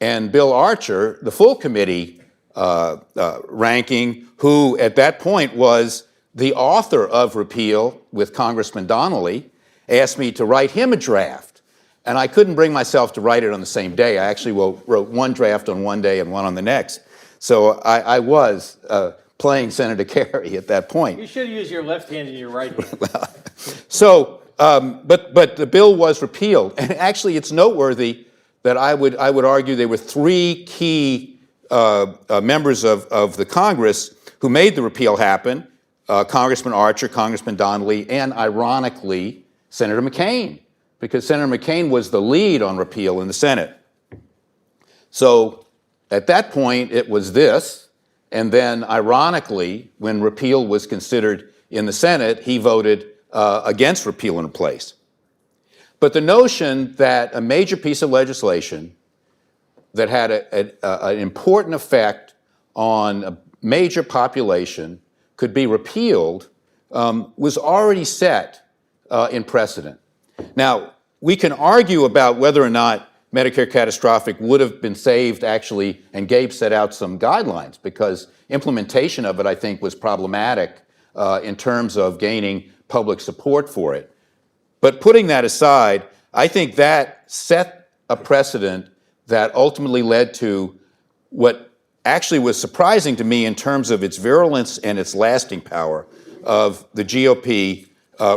And Bill Archer, the full committee ranking, who at that point was the author of repeal with Congressman Donnelly, asked me to write him a draft. And I couldn't bring myself to write it on the same day. I actually wrote one draft on one day and one on the next. So I was playing Senator Kerry at that point.
You should use your left hand and your right hand.
So, but the bill was repealed. And actually, it's noteworthy that I would argue there were three key members of the Congress who made the repeal happen. Congressman Archer, Congressman Donnelly, and ironically, Senator McCain, because Senator McCain was the lead on repeal in the Senate. So at that point, it was this, and then ironically, when repeal was considered in the Senate, he voted against repeal and replace. But the notion that a major piece of legislation that had an important effect on a major population could be repealed was already set in precedent. Now, we can argue about whether or not Medicare catastrophic would have been saved actually, and Gabe set out some guidelines, because implementation of it, I think, was problematic in terms of gaining public support for it. But putting that aside, I think that set a precedent that ultimately led to what actually was surprising to me in terms of its virulence and its lasting power of the GOP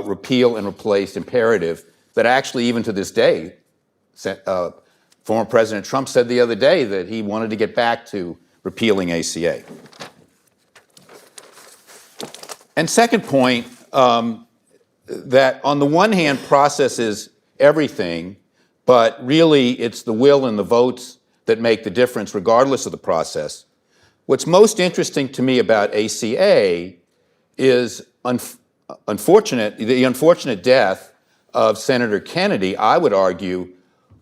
repeal and replace imperative that actually, even to this day, former President Trump said the other day that he wanted to get back to repealing ACA. And second point, that on the one hand, process is everything, but really it's the will and the votes that make the difference regardless of the process. What's most interesting to me about ACA is the unfortunate death of Senator Kennedy, I would argue,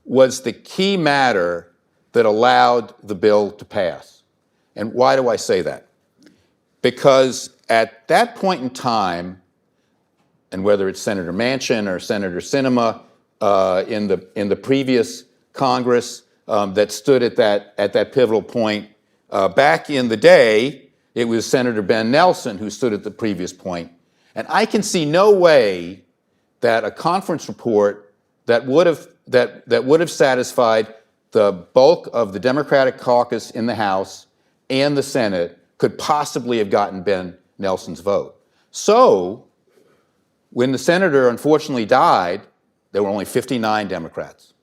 was the key matter that allowed the bill to pass. And why do I say that? Because at that point in time, and whether it's Senator Manchin or Senator Sinema in the previous Congress that stood at that pivotal point, back in the day, it was Senator Ben Nelson who stood at the previous point. And I can see no way that a conference report that would have satisfied the bulk of the Democratic caucus in the House and the Senate could possibly have gotten Ben Nelson's vote. So, when the senator unfortunately died, there were only 59 Democrats.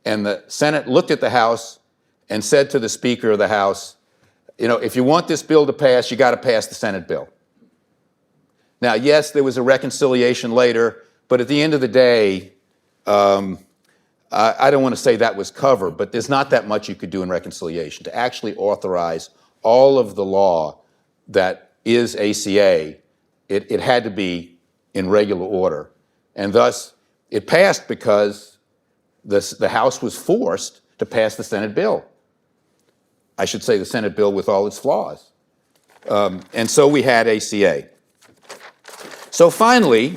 And the Senate looked at the House and said to the Speaker of the House, you know, if you want this bill to pass, you got to pass the Senate bill. Now, yes, there was a reconciliation later, but at the end of the day, I don't want to say that was cover, but there's not that much you could do in reconciliation. To actually authorize all of the law that is ACA, it had to be in regular order. And thus, it passed because the House was forced to pass the Senate bill. I should say the Senate bill with all its flaws. And so we had ACA. So finally,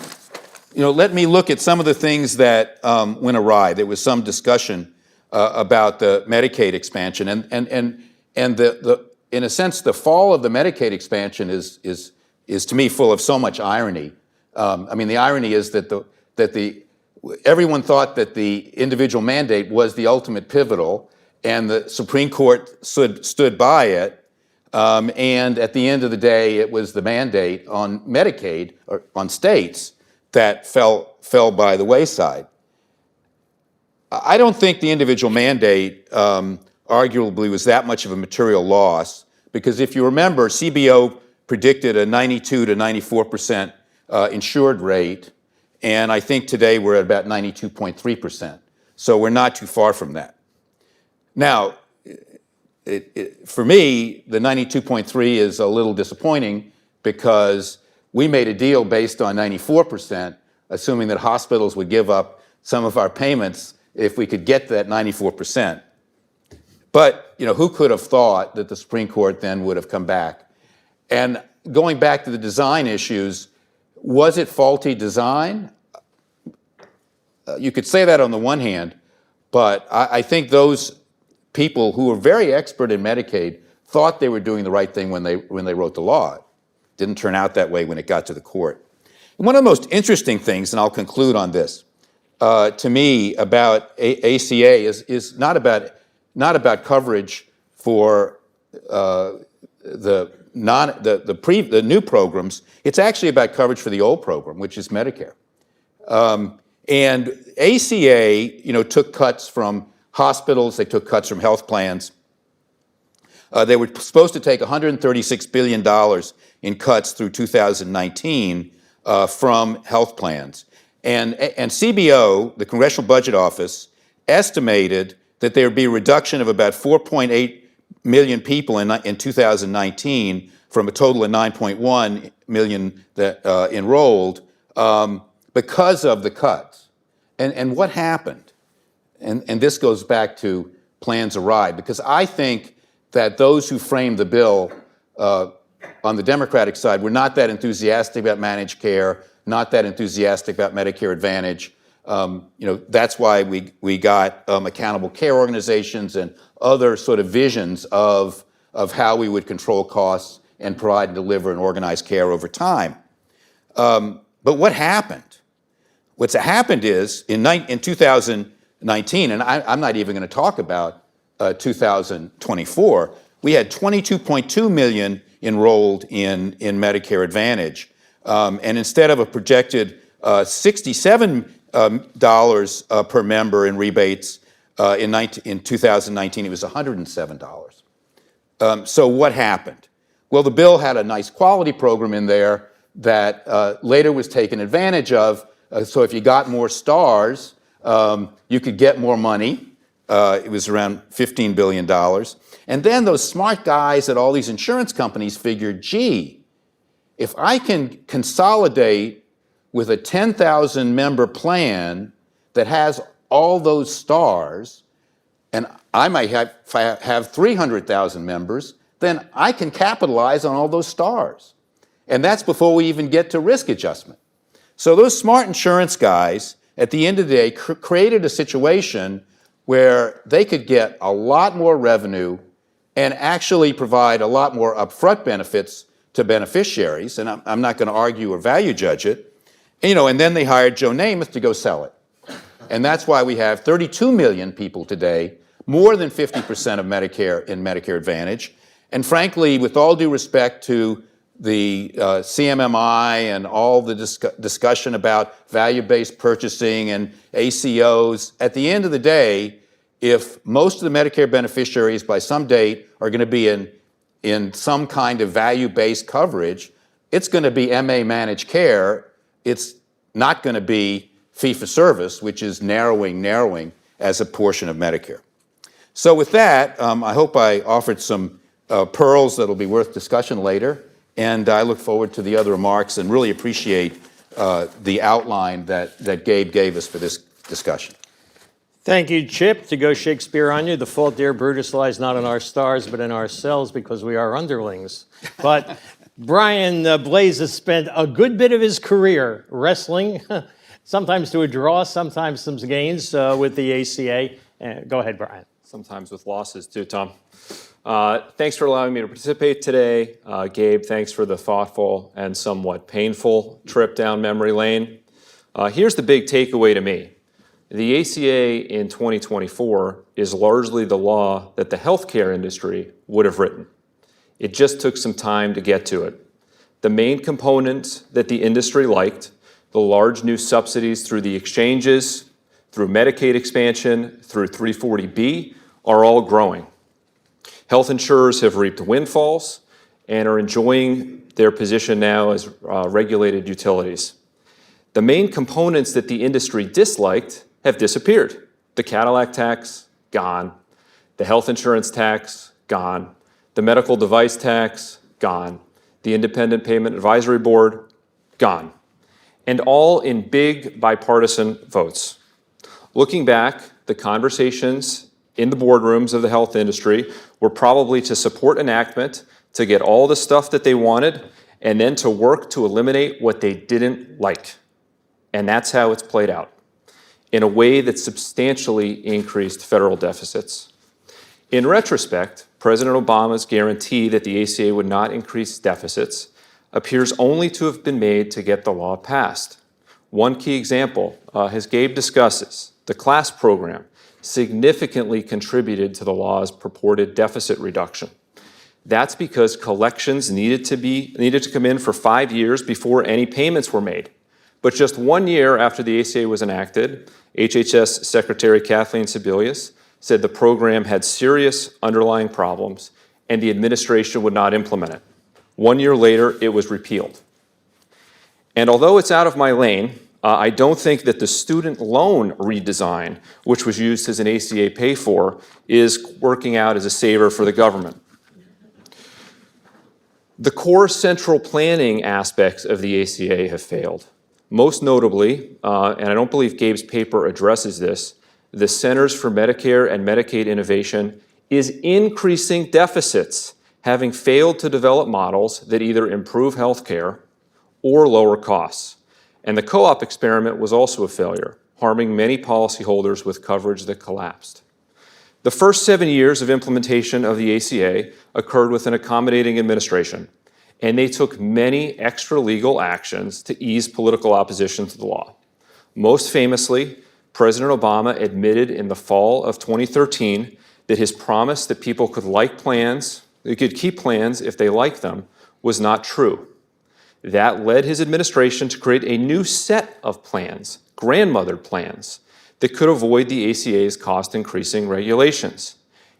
let me look at some of the things that went awry. There was some discussion about the Medicaid expansion, and in a sense, the fall of the Medicaid expansion is to me full of so much irony. I mean, the irony is that everyone thought that the individual mandate was the ultimate pivotal, and the Supreme Court stood by it. And at the end of the day, it was the mandate on Medicaid or on states that fell by the wayside. I don't think the individual mandate arguably was that much of a material loss, because if you remember, CBO predicted a 92 to 94% insured rate, And I think today we're at about 92.3%. So we're not too far from that. Now, for me, the 92.3 is a little disappointing because we made a deal based on 94%, assuming that hospitals would give up some of our payments if we could get to that 94%. But, who could have thought that the Supreme Court then would have come back? And going back to the design issues, was it faulty design? You could say that on the one hand, but I think those people who were very expert in Medicaid thought they were doing the right thing when they wrote the law. It didn't turn out that way when it got to the court. And one of the most interesting things, and I'll conclude on this, to me about ACA is not about coverage for the new programs. It's actually about coverage for the old program, which is Medicare. And ACA, took cuts from hospitals. They took cuts from health plans. They were supposed to take $136 billion in cuts through 2019 from health plans. And CBO, the Congressional Budget Office, estimated that there would be a reduction of about 4.8 million people in 2019 from a total of 9.1 million that enrolled because of the cuts. And what happened? And this goes back to plans awry, because I think that those who framed the bill on the Democratic side were not that enthusiastic about managed care, not that enthusiastic about Medicare Advantage. That's why we got accountable care organizations and other sort of visions of how we would control costs and provide and deliver and organize care over time. But what happened? What's happened is in 2019, and I'm not even going to talk about 2024, we had 22.2 million enrolled in Medicare Advantage. And instead of a projected $67 per member in rebates in 2019, it was $107. So what happened? Well, the bill had a nice quality program in there that later was taken advantage of. So if you got more stars, you could get more money. It was around $15 billion. And then those smart guys at all these insurance companies figured, gee, if I can consolidate with a 10,000 member plan that has all those stars, and I might have 300,000 members, then I can capitalize on all those stars. And that's before we even get to risk adjustment. So those smart insurance guys, at the end of the day, created a situation where they could get a lot more revenue and actually provide a lot more upfront benefits to beneficiaries, and I'm not going to argue or value judge it. And then they hired Joe Namath to go sell it. And that's why we have 32 million people today, more than 50% of Medicare in Medicare Advantage. And frankly, with all due respect to the CMMI and all the discussion about value-based purchasing and ACOs, at the end of the day, if most of the Medicare beneficiaries by some date are going to be in some kind of value-based coverage, it's going to be MA managed care. It's not going to be fee-for-service, which is narrowing as a portion of Medicare. So with that, I hope I offered some pearls that'll be worth discussion later, and I look forward to the other remarks and really appreciate the outline that Gabe gave us for this discussion.
Thank you, Chip. To go Shakespeare on you, the fault, dear Brutus, lies not in our stars, but in ourselves, because we are underlings. But Brian Blaze has spent a good bit of his career wrestling, sometimes to a draw, sometimes some gains with the ACA. Go ahead, Brian.
Sometimes with losses too, Tom. Thanks for allowing me to participate today. Gabe, thanks for the thoughtful and somewhat painful trip down memory lane. Here's the big takeaway to me. The ACA in 2024 is largely the law that the healthcare industry would have written. It just took some time to get to it. The main components that the industry liked, the large new subsidies through the exchanges, through Medicaid expansion, through 340B, are all growing. Health insurers have reaped windfalls and are enjoying their position now as regulated utilities. The main components that the industry disliked have disappeared. The Cadillac tax, gone. The health insurance tax, gone. The medical device tax, gone. The Independent Payment Advisory Board, gone. And all in big bipartisan votes. Looking back, the conversations in the boardrooms of the health industry were probably to support enactment, to get all the stuff that they wanted, and then to work to eliminate what they didn't like. And that's how it's played out, in a way that substantially increased federal deficits. In retrospect, President Obama's guarantee that the ACA would not increase deficits appears only to have been made to get the law passed. One key example, as Gabe discusses, the class program significantly contributed to the law's purported deficit reduction. That's because collections needed to come in for 5 years before any payments were made. But just 1 year after the ACA was enacted, HHS Secretary Kathleen Sebelius said the program had serious underlying problems and the administration would not implement it. 1 year later, it was repealed. And although it's out of my lane, I don't think that the student loan redesign, which was used as an ACA pay-for, is working out as a saver for the government. The core central planning aspects of the ACA have failed. Most notably, and I don't believe Gabe's paper addresses this, the Centers for Medicare and Medicaid Innovation is increasing deficits, having failed to develop models that either improve healthcare or lower costs. And the co-op experiment was also a failure, harming many policyholders with coverage that collapsed. The first 7 years of implementation of the ACA occurred with an accommodating administration, and they took many extra legal actions to ease political opposition to the law. Most famously, President Obama admitted in the fall of 2013 that his promise that people could keep plans if they liked them was not true. That led his administration to create a new set of plans, grandmothered plans, that could avoid the ACA's cost-increasing regulations.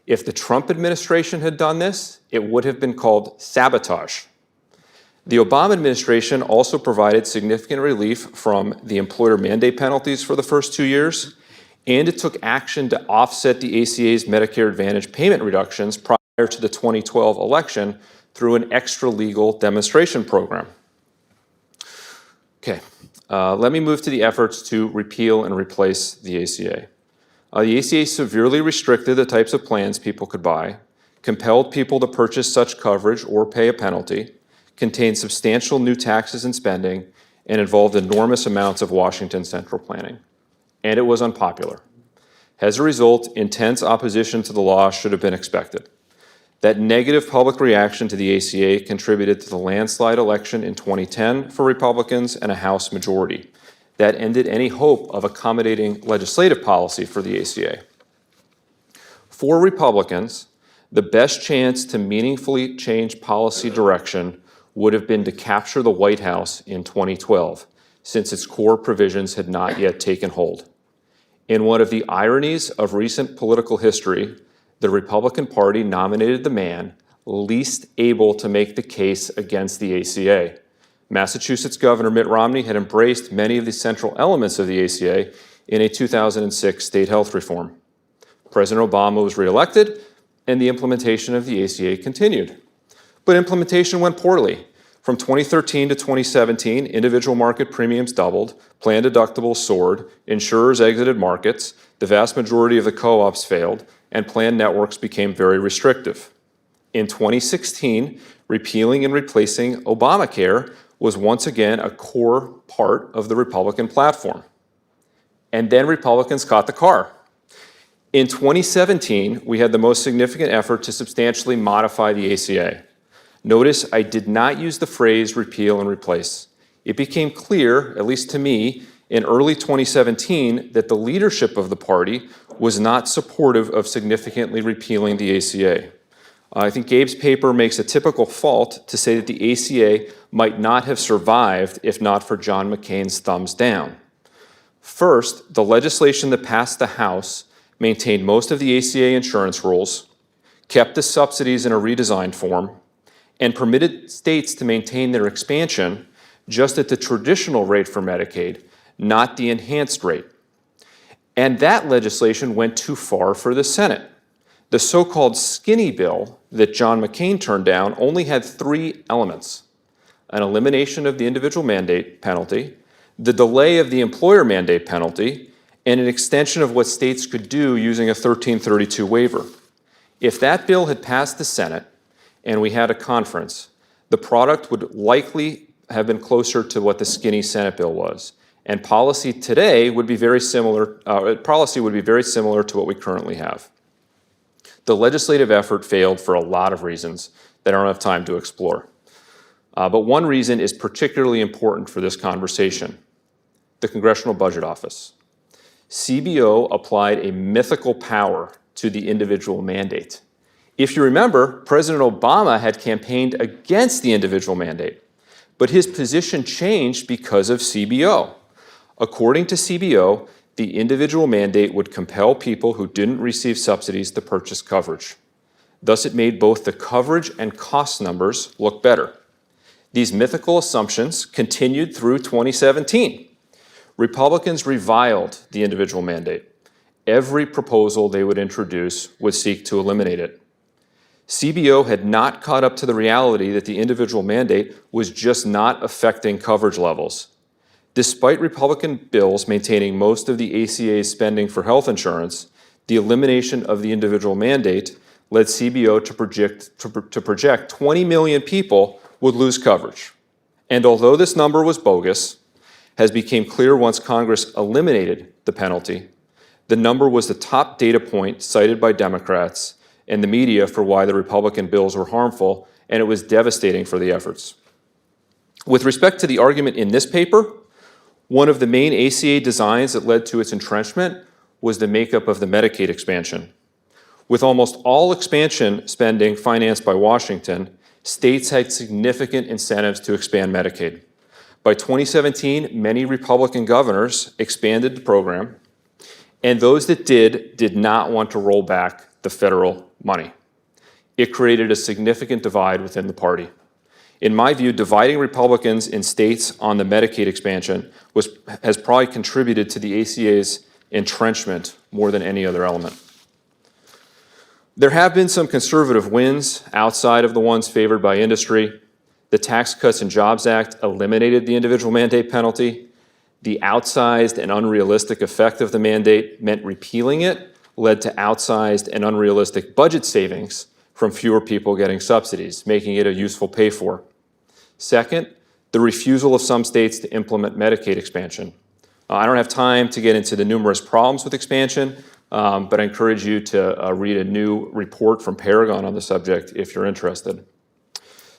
If the Trump administration had done this, it would have been called sabotage. The Obama administration also provided significant relief from the employer mandate penalties for the first 2 years, and it took action to offset the ACA's Medicare Advantage payment reductions prior to the 2012 election through an extra legal demonstration program. Okay, let me move to the efforts to repeal and replace the ACA. The ACA severely restricted the types of plans people could buy, compelled people to purchase such coverage or pay a penalty, contained substantial new taxes and spending, and involved enormous amounts of Washington central planning. And it was unpopular. As a result, intense opposition to the law should have been expected. That negative public reaction to the ACA contributed to the landslide election in 2010 for Republicans and a House majority. That ended any hope of accommodating legislative policy for the ACA. For Republicans, the best chance to meaningfully change policy direction would have been to capture the White House in 2012, since its core provisions had not yet taken hold. In one of the ironies of recent political history, the Republican Party nominated the man least able to make the case against the ACA. Massachusetts Governor Mitt Romney had embraced many of the central elements of the ACA in a 2006 state health reform. President Obama was reelected, and the implementation of the ACA continued. But implementation went poorly. From 2013 to 2017, individual market premiums doubled, plan deductibles soared, insurers exited markets, the vast majority of the co-ops failed, and plan networks became very restrictive. In 2016, repealing and replacing Obamacare was once again a core part of the Republican platform. And then Republicans caught the car. In 2017, we had the most significant effort to substantially modify the ACA. Notice I did not use the phrase repeal and replace. It became clear, at least to me, in early 2017 that the leadership of the party was not supportive of significantly repealing the ACA. I think Gabe's paper makes a typical fault to say that the ACA might not have survived if not for John McCain's thumbs down. First, the legislation that passed the House maintained most of the ACA insurance rules, kept the subsidies in a redesigned form, and permitted states to maintain their expansion just at the traditional rate for Medicaid, not the enhanced rate. And that legislation went too far for the Senate. The so-called skinny bill that John McCain turned down only had 3 elements: an elimination of the individual mandate penalty, the delay of the employer mandate penalty, and an extension of what states could do using a 1332 waiver. If that bill had passed the Senate and we had a conference, the product would likely have been closer to what the skinny Senate bill was. And policy today would be very similar, to what we currently have. The legislative effort failed for a lot of reasons that I don't have time to explore. But one reason is particularly important for this conversation: the Congressional Budget Office. CBO applied a mythical power to the individual mandate. If you remember, President Obama had campaigned against the individual mandate, but his position changed because of CBO. According to CBO, the individual mandate would compel people who didn't receive subsidies to purchase coverage. Thus, it made both the coverage and cost numbers look better. These mythical assumptions continued through 2017. Republicans reviled the individual mandate. Every proposal they would introduce would seek to eliminate it. CBO had not caught up to the reality that the individual mandate was just not affecting coverage levels. Despite Republican bills maintaining most of the ACA's spending for health insurance, the elimination of the individual mandate led CBO to project 20 million people would lose coverage. And although this number was bogus, as became clear once Congress eliminated the penalty, the number was the top data point cited by Democrats and the media for why the Republican bills were harmful, and it was devastating for the efforts. With respect to the argument in this paper, one of the main ACA designs that led to its entrenchment was the makeup of the Medicaid expansion. With almost all expansion spending financed by Washington, states had significant incentives to expand Medicaid. By 2017, many Republican governors expanded the program, and those that did not want to roll back the federal money. It created a significant divide within the party. In my view, dividing Republicans in states on the Medicaid expansion has probably contributed to the ACA's entrenchment more than any other element. There have been some conservative wins outside of the ones favored by industry. The Tax Cuts and Jobs Act eliminated the individual mandate penalty. The outsized and unrealistic effect of the mandate meant repealing it led to outsized and unrealistic budget savings from fewer people getting subsidies, making it a useful pay-for. Second, the refusal of some states to implement Medicaid expansion. I don't have time to get into the numerous problems with expansion, but I encourage you to read a new report from Paragon on the subject if you're interested.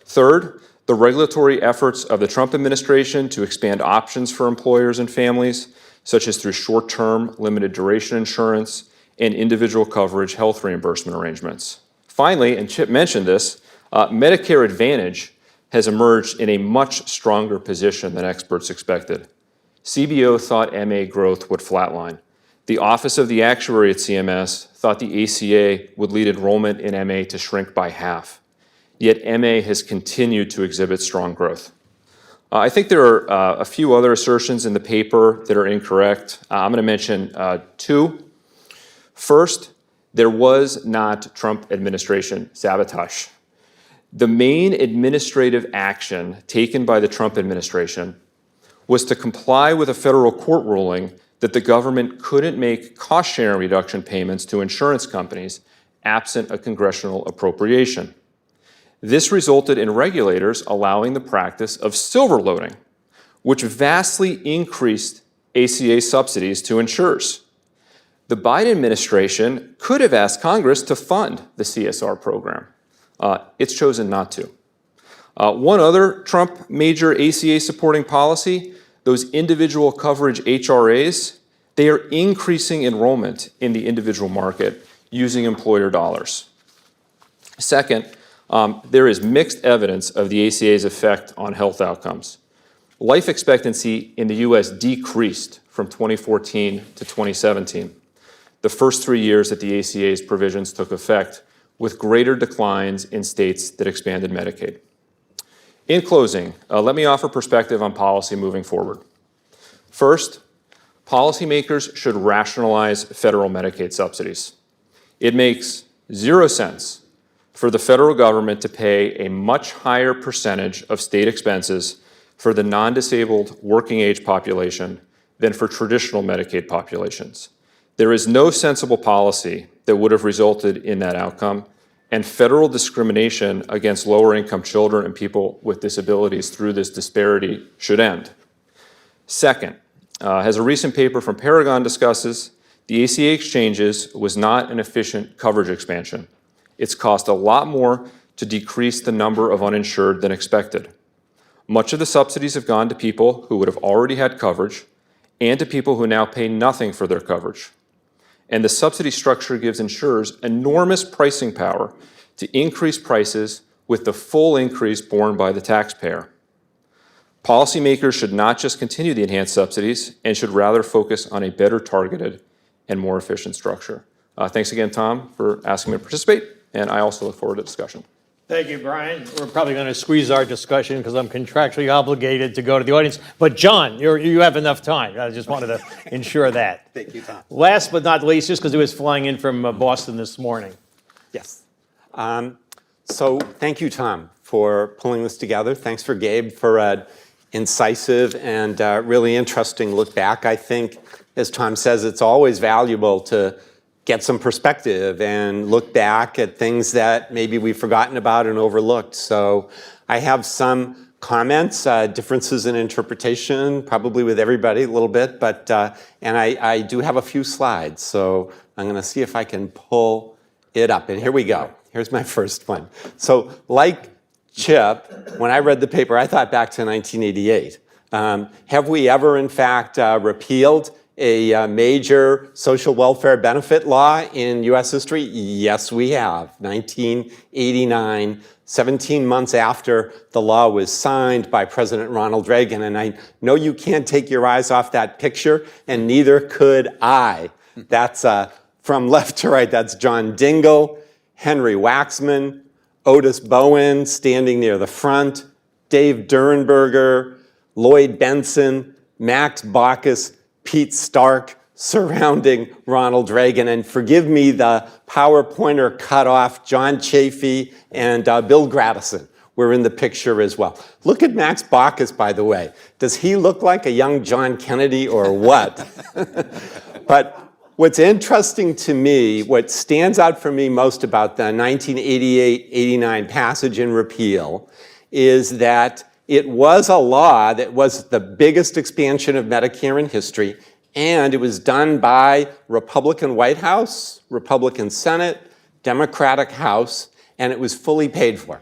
Third, the regulatory efforts of the Trump administration to expand options for employers and families, such as through short-term, limited duration insurance and individual coverage health reimbursement arrangements. Finally, and Chip mentioned this, Medicare Advantage has emerged in a much stronger position than experts expected. CBO thought MA growth would flatline. The Office of the Actuary at CMS thought the ACA would lead enrollment in MA to shrink by half. Yet MA has continued to exhibit strong growth. I think there are a few other assertions in the paper that are incorrect. I'm going to mention 2. First, there was not Trump administration sabotage. The main administrative action taken by the Trump administration was to comply with a federal court ruling that the government couldn't make cost-sharing reduction payments to insurance companies absent a congressional appropriation. This resulted in regulators allowing the practice of silver loading, which vastly increased ACA subsidies to insurers. The Biden administration could have asked Congress to fund the CSR program. It's chosen not to. One other Trump major ACA supporting policy, those individual coverage HRAs, they are increasing enrollment in the individual market using employer dollars. Second, there is mixed evidence of the ACA's effect on health outcomes. Life expectancy in the U.S. decreased from 2014 to 2017, the first 3 years that the ACA's provisions took effect, with greater declines in states that expanded Medicaid. In closing, let me offer perspective on policy moving forward. First, Policymakers should rationalize federal Medicaid subsidies. It makes 0 sense for the federal government to pay a much higher percentage of state expenses for the non-disabled working age population than for traditional Medicaid populations. There is no sensible policy that would have resulted in that outcome, and federal discrimination against lower income children and people with disabilities through this disparity should end. Second, as a recent paper from Paragon discusses, the ACA exchanges was not an efficient coverage expansion. It's cost a lot more to decrease the number of uninsured than expected. Much of the subsidies have gone to people who would have already had coverage and to people who now pay nothing for their coverage. And the subsidy structure gives insurers enormous pricing power to increase prices with the full increase borne by the taxpayer. Policymakers should not just continue the enhanced subsidies and should rather focus on a better targeted and more efficient structure. Thanks again, Tom, for asking me to participate, and I also look forward to discussion.
Thank you, Brian. We're probably going to squeeze our discussion because I'm contractually obligated to go to the audience. But John, you have enough time. I just wanted to ensure that.
Thank you, Tom.
Last but not least, just because he was flying in from Boston this morning.
Yes. So thank you, Tom, for pulling this together. Thanks for Gabe for an incisive and really interesting look back. I think, as Tom says, it's always valuable to get some perspective and look back at things that maybe we've forgotten about and overlooked. So I have some comments, differences in interpretation, probably with everybody a little bit, but and I do have a few slides. So I'm going to see if I can pull it up. And here we go. Here's my first one. So like Chip, when I read the paper, I thought back to 1988. Have we ever, in fact, repealed a major social welfare benefit law in U.S. history? Yes, we have. 1989, 17 months after the law was signed by President Ronald Reagan. And I know you can't take your eyes off that picture, and neither could I. That's from left to right. That's John Dingell, Henry Waxman, Otis Bowen standing near the front, Dave Durenberger, Lloyd Benson, Max Baucus, Pete Stark surrounding Ronald Reagan. And forgive me, the PowerPointer cut off John Chafee and Bill Gradison were in the picture as well. Look at Max Baucus, by the way. Does he look like a young John Kennedy or what? But what's interesting to me, what stands out for me most about the 1988-89 passage and repeal is that it was a law that was the biggest expansion of Medicare in history, and it was done by Republican White House, Republican Senate, Democratic House, and it was fully paid for.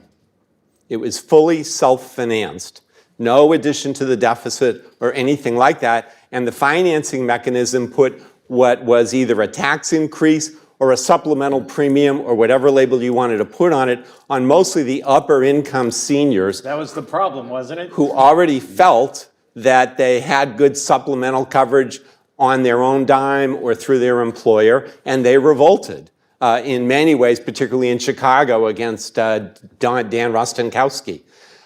It was fully self-financed. No addition to the deficit or anything like that, and the financing mechanism put what was either a tax increase or a supplemental premium or whatever label you wanted to put on it on mostly the upper income seniors.
That was the problem, wasn't it?
Who already felt that they had good supplemental coverage on their own dime or through their employer, and they revolted in many ways, particularly in Chicago against Dan Rostenkowski.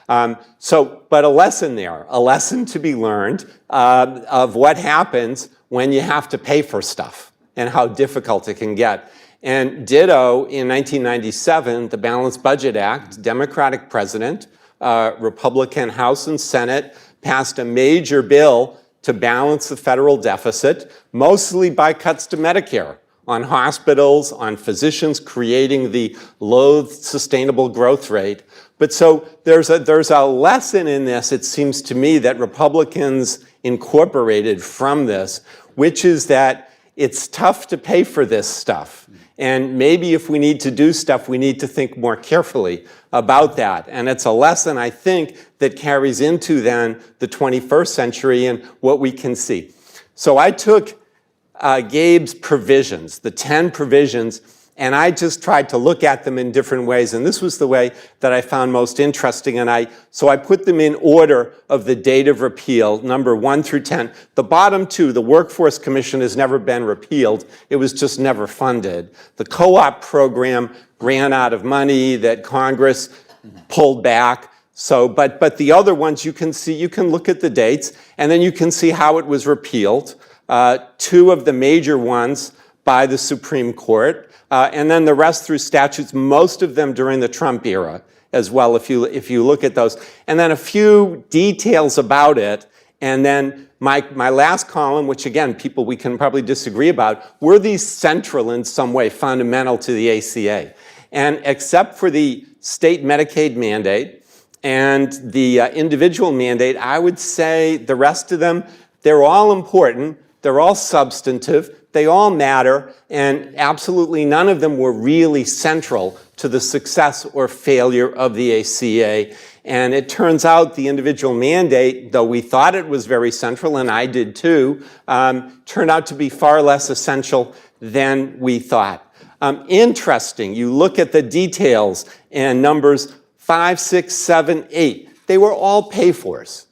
But a lesson there, a lesson to be learned of what happens when you have to pay for stuff and how difficult it can get. And ditto, in 1997, the Balanced Budget Act, Democratic president, Republican House and Senate, passed a major bill to balance the federal deficit, mostly by cuts to Medicare, on hospitals, on physicians, creating the loathed sustainable growth rate. But so there's a lesson in this, it seems to me, that Republicans incorporated from this, which is that it's tough to pay for this stuff. And maybe if we need to do stuff, we need to think more carefully about that. And it's a lesson, I think, that carries into then the 21st century and what we can see. So I took Gabe's provisions, the 10 provisions, and I just tried to look at them in different ways. And this was the way that I found most interesting. So I put them in order of the date of repeal, number 1 through 10. The bottom two, the Workforce Commission has never been repealed. It was just never funded. The co-op program ran out of money that Congress pulled back. So, but the other ones you can see, you can look at the dates, and then you can see how it was repealed. two of the major ones by the Supreme Court, and then the rest through statutes, most of them during the Trump era as well, if you look at those. And then a few details about it, and then my last column, which again, people we can probably disagree about, were these central in some way, fundamental to the ACA? And except for the state Medicaid mandate and the individual mandate, I would say the rest of them, they're all important, they're all substantive, they all matter, and absolutely none of them were really central to the success or failure of the ACA. And it turns out the individual mandate, though we thought it was very central, and I did too, turned out to be far less essential than we thought. Interesting, you look at the details and numbers 5, 6, 7, 8, they were all pay-fors.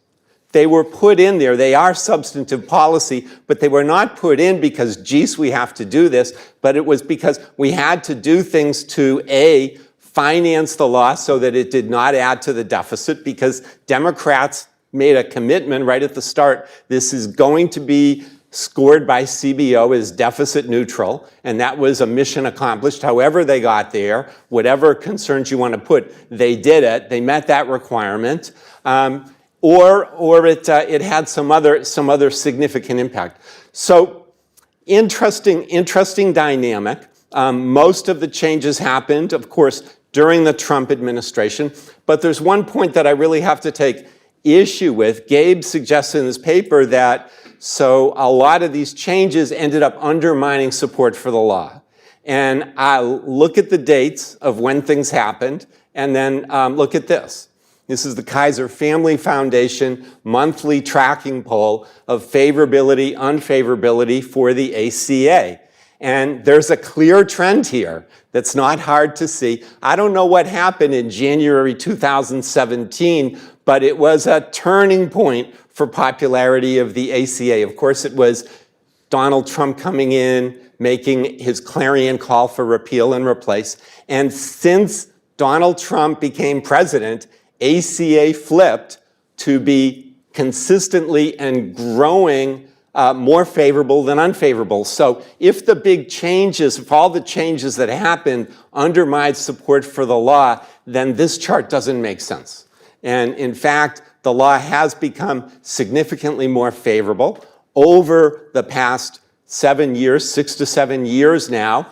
They were put in there. They are substantive policy, but they were not put in because, geez, we have to do this, but it was because we had to do things to, A, finance the law so that it did not add to the deficit, because Democrats made a commitment right at the start. This is going to be scored by CBO as deficit neutral, and that was a mission accomplished. However they got there, whatever concerns you want to put, they did it. They met that requirement. Or it had some other significant impact. So interesting dynamic. Most of the changes happened, of course, during the Trump administration. But there's one point that I really have to take issue with. Gabe suggests in his paper that so a lot of these changes ended up undermining support for the law. And I look at the dates of when things happened, and then look at this. This is the Kaiser Family Foundation monthly tracking poll of favorability, unfavorability for the ACA. And there's a clear trend here that's not hard to see. I don't know what happened in January 2017, but it was a turning point for popularity of the ACA. Of course, it was Donald Trump coming in, making his clarion call for repeal and replace. And since Donald Trump became president, ACA flipped to be consistently and growing more favorable than unfavorable. So if the big changes, if all the changes that happened undermined support for the law, then this chart doesn't make sense. And in fact, the law has become significantly more favorable over the past 7 years, 6 to 7 years now,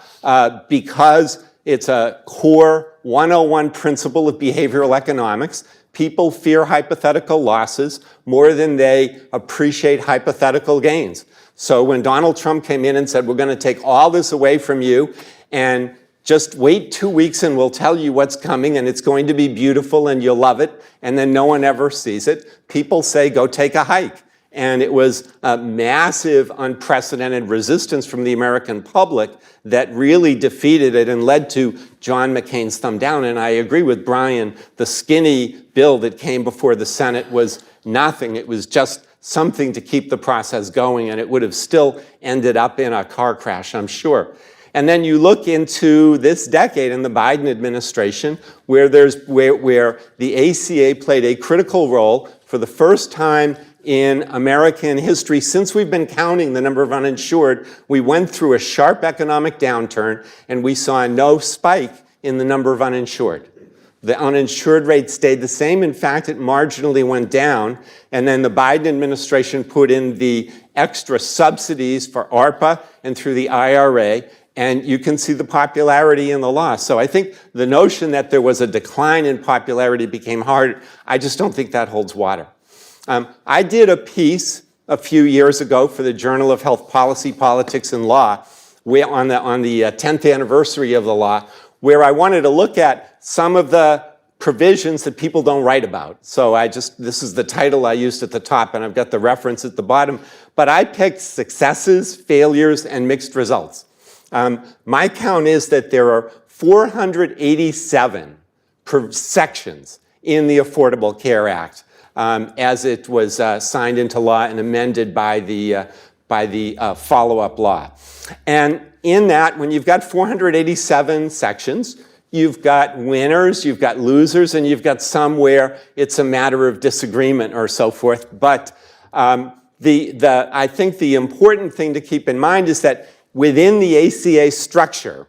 because it's a core 101 principle of behavioral economics. People fear hypothetical losses more than they appreciate hypothetical gains. So when Donald Trump came in and said, we're going to take all this away from you and just wait 2 weeks and we'll tell you what's coming and it's going to be beautiful and you'll love it, and then no one ever sees it, people say, go take a hike. And it was a massive, unprecedented resistance from the American public that really defeated it and led to John McCain's thumb down. And I agree with Brian, the skinny bill that came before the Senate was nothing. It was just something to keep the process going, and it would have still ended up in a car crash, I'm sure. And then you look into this decade in the Biden administration, where the ACA played a critical role for the first time in American history. Since we've been counting the number of uninsured, we went through a sharp economic downturn and we saw no spike in the number of uninsured. The uninsured rate stayed the same. In fact, it marginally went down. And then the Biden administration put in the extra subsidies for ARPA and through the IRA. And you can see the popularity in the law. So I think the notion that there was a decline in popularity became hard, I just don't think that holds water. I did a piece a few years ago for the Journal of Health Policy, Politics, and Law on the 10th anniversary of the law, where I wanted to look at some of the provisions that people don't write about. So this is the title I used at the top, and I've got the reference at the bottom. But I picked successes, failures, and mixed results. My count is that there are 487 sections in the Affordable Care Act as it was signed into law and amended by the follow-up law. And in that, when you've got 487 sections, you've got winners, you've got losers, and you've got some where it's a matter of disagreement or so forth. But I think the important thing to keep in mind is that within the ACA structure,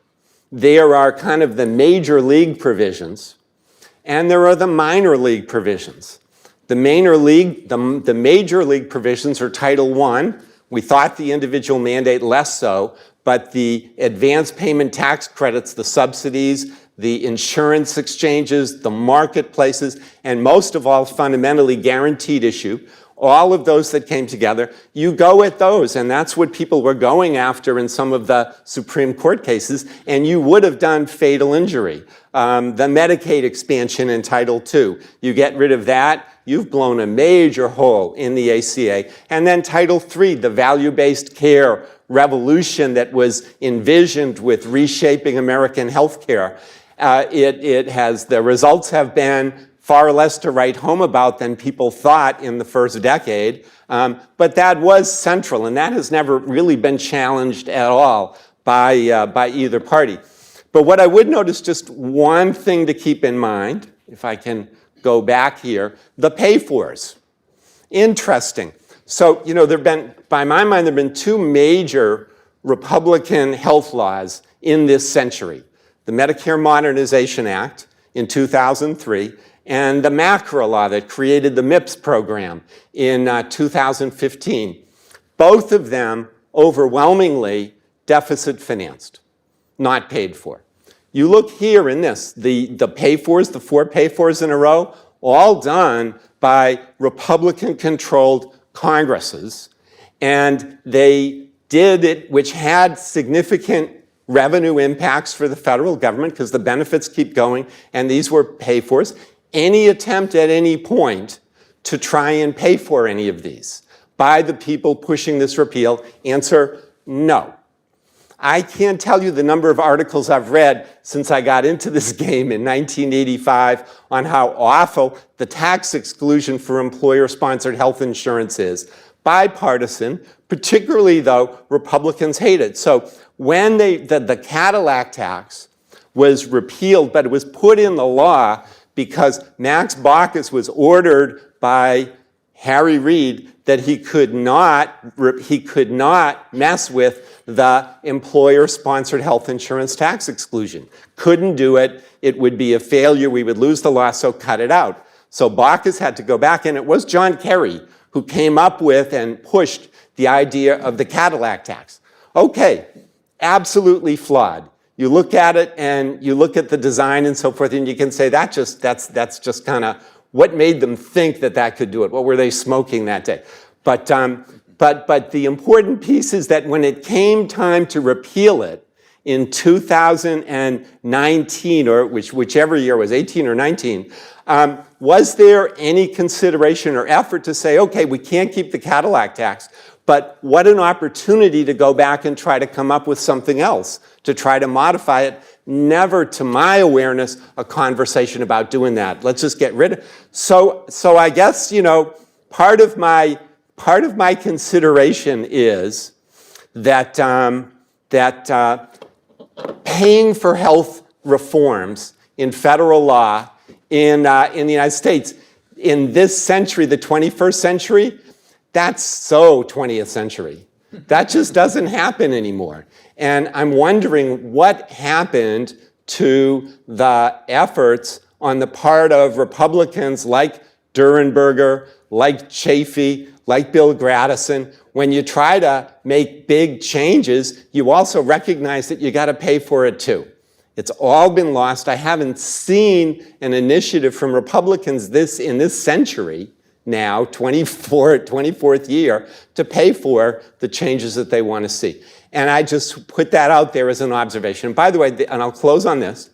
there are kind of the major league provisions, and there are the minor league provisions. The major league provisions are Title I. We thought the individual mandate less so, but the advance payment tax credits, the subsidies, the insurance exchanges, the marketplaces, and most of all, fundamentally guaranteed issue, all of those that came together, you go at those, and that's what people were going after in some of the Supreme Court cases, and you would have done fatal injury. The Medicaid expansion in Title II, you get rid of that, you've blown a major hole in the ACA. And then Title III, the value-based care revolution that was envisioned with reshaping American healthcare. The results have been far less to write home about than people thought in the first decade. But that was central, and that has never really been challenged at all by either party. But what I would note is just one thing to keep in mind, if I can go back here, the pay-fors. Interesting. So, there have been, by my mind, there have been two major Republican health laws in this century. The Medicare Modernization Act in 2003, and the MACRA law that created the MIPS program in 2015. Both of them overwhelmingly deficit financed, not paid for. You look here in this, the pay-fors, the 4 pay-fors in a row, all done by Republican-controlled Congresses, and they did it, which had significant revenue impacts for the federal government because the benefits keep going, and these were pay-fors. Any attempt at any point to try and pay for any of these by the people pushing this repeal? Answer, no. I can't tell you the number of articles I've read since I got into this game in 1985 on how awful the tax exclusion for employer-sponsored health insurance is. Bipartisan, particularly though Republicans hate it. So when the Cadillac tax was repealed, but it was put in the law because Max Baucus was ordered by Harry Reid that he could not mess with the employer-sponsored health insurance tax exclusion. Couldn't do it. It would be a failure. We would lose the law, so cut it out. So Baucus had to go back, and it was John Kerry who came up with and pushed the idea of the Cadillac tax. Okay, absolutely flawed. You look at it and you look at the design and so forth, and you can say that's just kind of what made them think that could do it. What were they smoking that day? But the important piece is that when it came time to repeal it in 2019, or whichever year was 18 or 19, was there any consideration or effort to say, okay, we can't keep the Cadillac tax, but what an opportunity to go back and try to come up with something else, to try to modify it. Never, to my awareness, a conversation about doing that. Let's just get rid of it. So I guess, part of my consideration is that paying for health reforms in federal law in the United States in this century, the 21st century, that's so 20th century. That just doesn't happen anymore. And I'm wondering what happened to the efforts on the part of Republicans like Durenberger, like Chafee, like Bill Gradison. When you try to make big changes, you also recognize that you got to pay for it too. It's all been lost. I haven't seen an initiative from Republicans in this century now, 24th year, to pay for the changes that they want to see. And I just put that out there as an observation. By the way, and I'll close on this.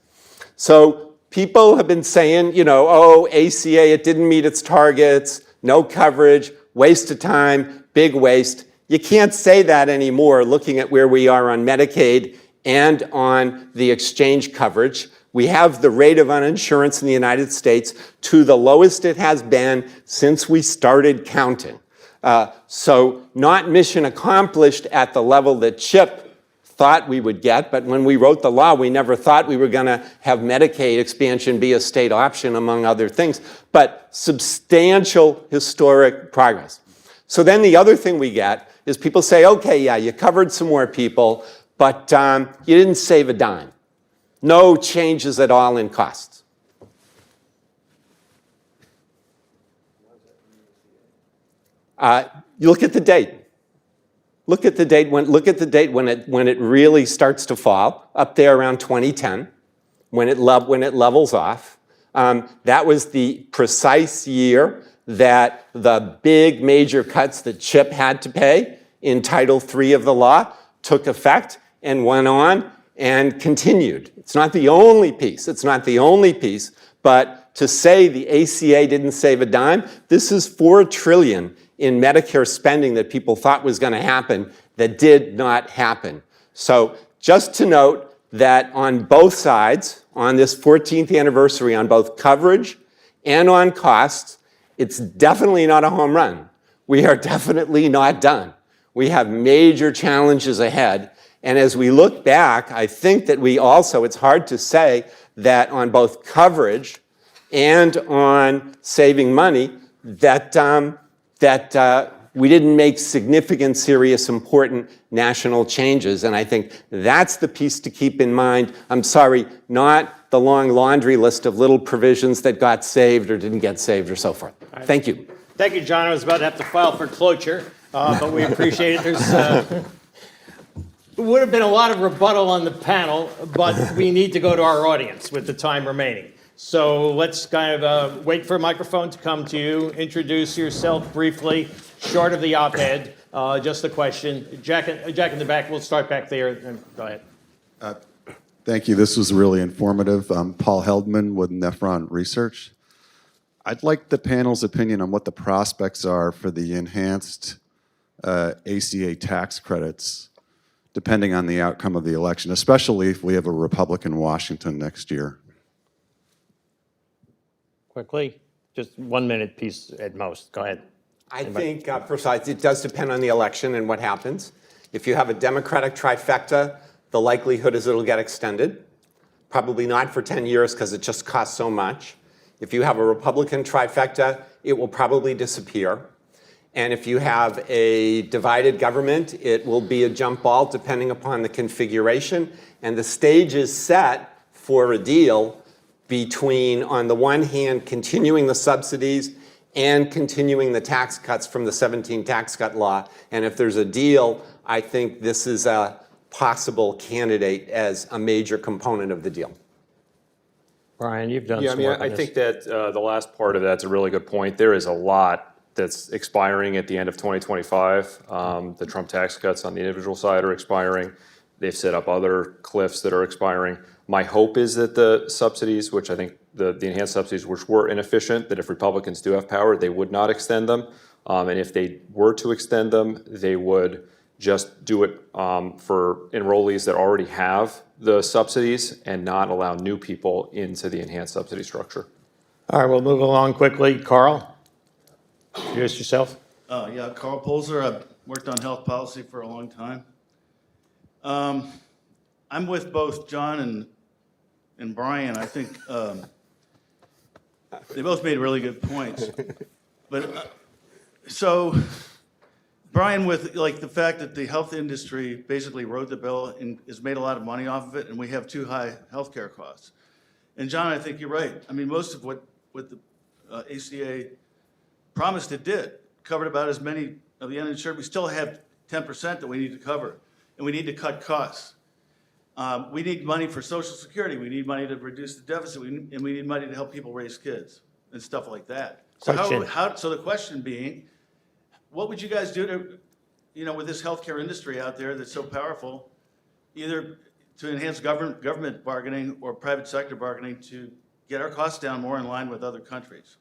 So people have been saying, ACA, it didn't meet its targets, no coverage, waste of time, big waste. You can't say that anymore looking at where we are on Medicaid and on the exchange coverage. We have the rate of uninsurance in the United States to the lowest it has been since we started counting. So not mission accomplished at the level that Chip thought we would get, but when we wrote the law, we never thought we were going to have Medicaid expansion be a state option, among other things, but substantial historic progress. So then the other thing we get is people say, okay, yeah, you covered some more people, but you didn't save a dime. No changes at all in costs. You look at the date. Look at the date when it really starts to fall, up there around 2010, when it levels off. That was the precise year that the big major cuts that Chip had to pay in Title III of the law took effect and went on and continued. It's not the only piece. It's not the only piece. But to say the ACA didn't save a dime, this is $4 trillion in Medicare spending that people thought was going to happen that did not happen. So just to note that on both sides, on this 14th anniversary, on both coverage and on costs, it's definitely not a home run. We are definitely not done. We have major challenges ahead. And as we look back, I think that we also, it's hard to say that on both coverage and on saving money, that we didn't make significant, serious, important national changes. And I think that's the piece to keep in mind. I'm sorry, not the long laundry list of little provisions that got saved or didn't get saved or so forth. Thank you.
Thank you, John. I was about to have to file for cloture, but we appreciate it. There would have been a lot of rebuttal on the panel, but we need to go to our audience with the time remaining. So let's kind of wait for a microphone to come to you. Introduce yourself briefly, short of the op-ed, just a question. Jack in the back, we'll start back there. Go ahead.
Thank you. This was really informative. I'm Paul Heldman with Nephron Research. I'd like the panel's opinion on what the prospects are for the enhanced ACA tax credits, depending on the outcome of the election, especially if we have a Republican Washington next year.
Quickly, just 1 minute piece at most. Go ahead.
I think, first of all, it does depend on the election and what happens. If you have a Democratic trifecta, the likelihood is it'll get extended. Probably not for 10 years because it just costs so much. If you have a Republican trifecta, it will probably disappear. And if you have a divided government, it will be a jump ball depending upon the configuration. And the stage is set for a deal between, on the one hand, continuing the subsidies and continuing the tax cuts from the 17 tax cut law. And if there's a deal, I think this is a possible candidate as a major component of the deal.
Brian, you've done
Yeah,
some work on
I
this.
think that the last part of that's a really good point. There is a lot that's expiring at the end of 2025. The Trump tax cuts on the individual side are expiring. They've set up other cliffs that are expiring. My hope is that the subsidies, which I think the enhanced subsidies, which were inefficient, that if Republicans do have power, they would not extend them. And if they were to extend them, they would just do it for enrollees that already have the subsidies and not allow new people into the enhanced subsidy structure.
All right, we'll move along quickly. Carl, introduce yourself.
Yeah, Carl Polzer. I've worked on health policy for a long time. I'm with both John and Brian. I think they both made really good points. But so, Brian, with like the fact that the health industry basically wrote the bill and has made a lot of money off of it, and we have too high healthcare costs. And John, I think you're right. I mean, most of what the ACA promised it did covered about as many of the uninsured. We still have 10% that we need to cover, and we need to cut costs. We need money for Social Security. We need money to reduce the deficit, and we need money to help people raise kids and stuff like that. So so the question being, what would you guys do to, with this healthcare industry out there that's so powerful, either to enhance government bargaining or private sector bargaining to get our costs down more in line with other countries?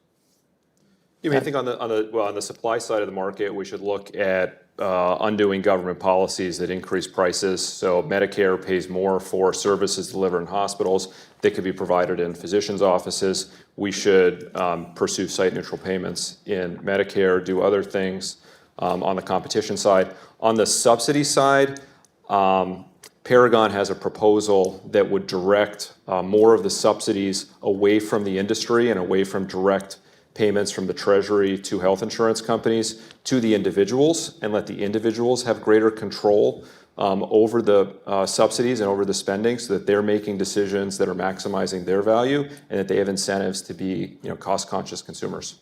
I mean, I think on the supply side of the market, we should look at undoing government policies that increase prices. So Medicare pays more for services delivered in hospitals that could be provided in physicians' offices. We should pursue site-neutral payments in Medicare, do other things on the competition side. On the subsidy side, Paragon has a proposal that would direct more of the subsidies away from the industry and away from direct payments from the Treasury to health insurance companies to the individuals and let the individuals have greater control over the subsidies and over the spending so that they're making decisions that are maximizing their value and that they have incentives to be cost-conscious consumers.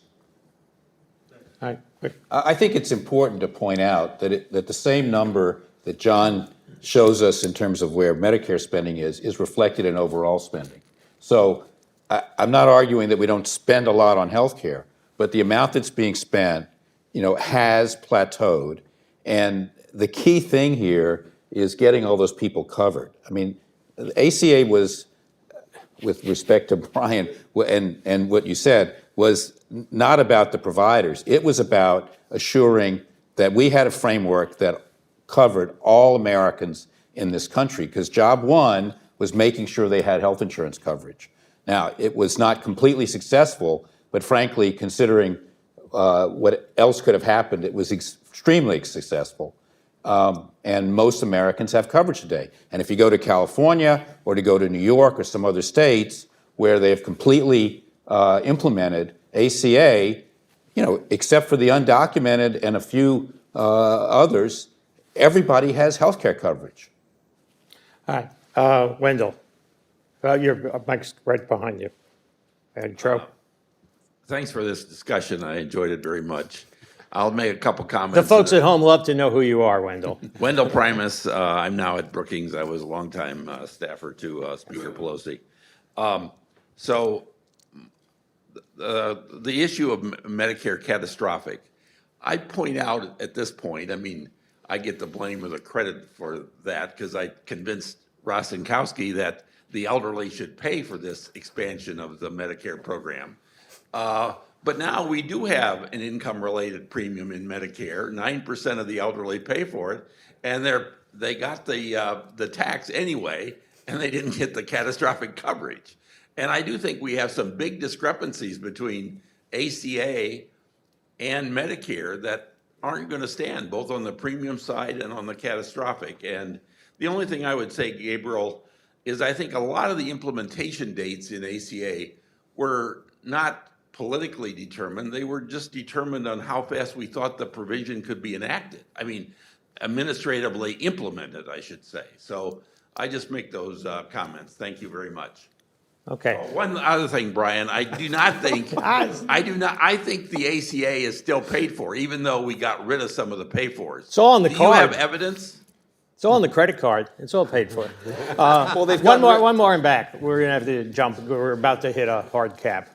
All right, quick.
I think it's important to point out that the same number that John shows us in terms of where Medicare spending is reflected in overall spending. So I'm not arguing that we don't spend a lot on health care, but the amount that's being spent, has plateaued. And the key thing here is getting all those people covered. I mean, the ACA was, with respect to Brian and what you said, was not about the providers. It was about assuring that we had a framework that covered all Americans in this country, because job one was making sure they had health insurance coverage. Now, it was not completely successful, but frankly, considering what else could have happened, it was extremely successful. And most Americans have coverage today. And if you go to California or to go to New York or some other states where they have completely implemented ACA, except for the undocumented and a few others, everybody has health care coverage.
All right, Wendell, your mic's right behind you. And Joe?
Thanks for this discussion. I enjoyed it very much. I'll make a couple comments.
The folks at home love to know who you are, Wendell.
Wendell Primus. I'm now at Brookings. I was a longtime staffer to Speaker Pelosi. So the issue of Medicare catastrophic, I point out at this point, I mean, I get the blame or the credit for that because I convinced Rostenkowski that the elderly should pay for this expansion of the Medicare program. But now we do have an income-related premium in Medicare. 9% of the elderly pay for it, and they got the tax anyway, and they didn't get the catastrophic coverage. And I do think we have some big discrepancies between ACA and Medicare that aren't going to stand, both on the premium side and on the catastrophic. And the only thing I would say, Gabriel, is I think a lot of the implementation dates in ACA were not politically determined. They were just determined on how fast we thought the provision could be enacted. I mean, administratively implemented, I should say. So I just make those comments. Thank you very much.
Okay.
One other thing, Brian, I do not think, I think the ACA is still paid for, even though we got rid of some of the pay-fors.
It's all on the
Do
card.
you have evidence?
It's all on the credit card. It's all paid for.
Well, they've
One
gotten
more in back. We're going to have to jump. We're about to hit a hard cap.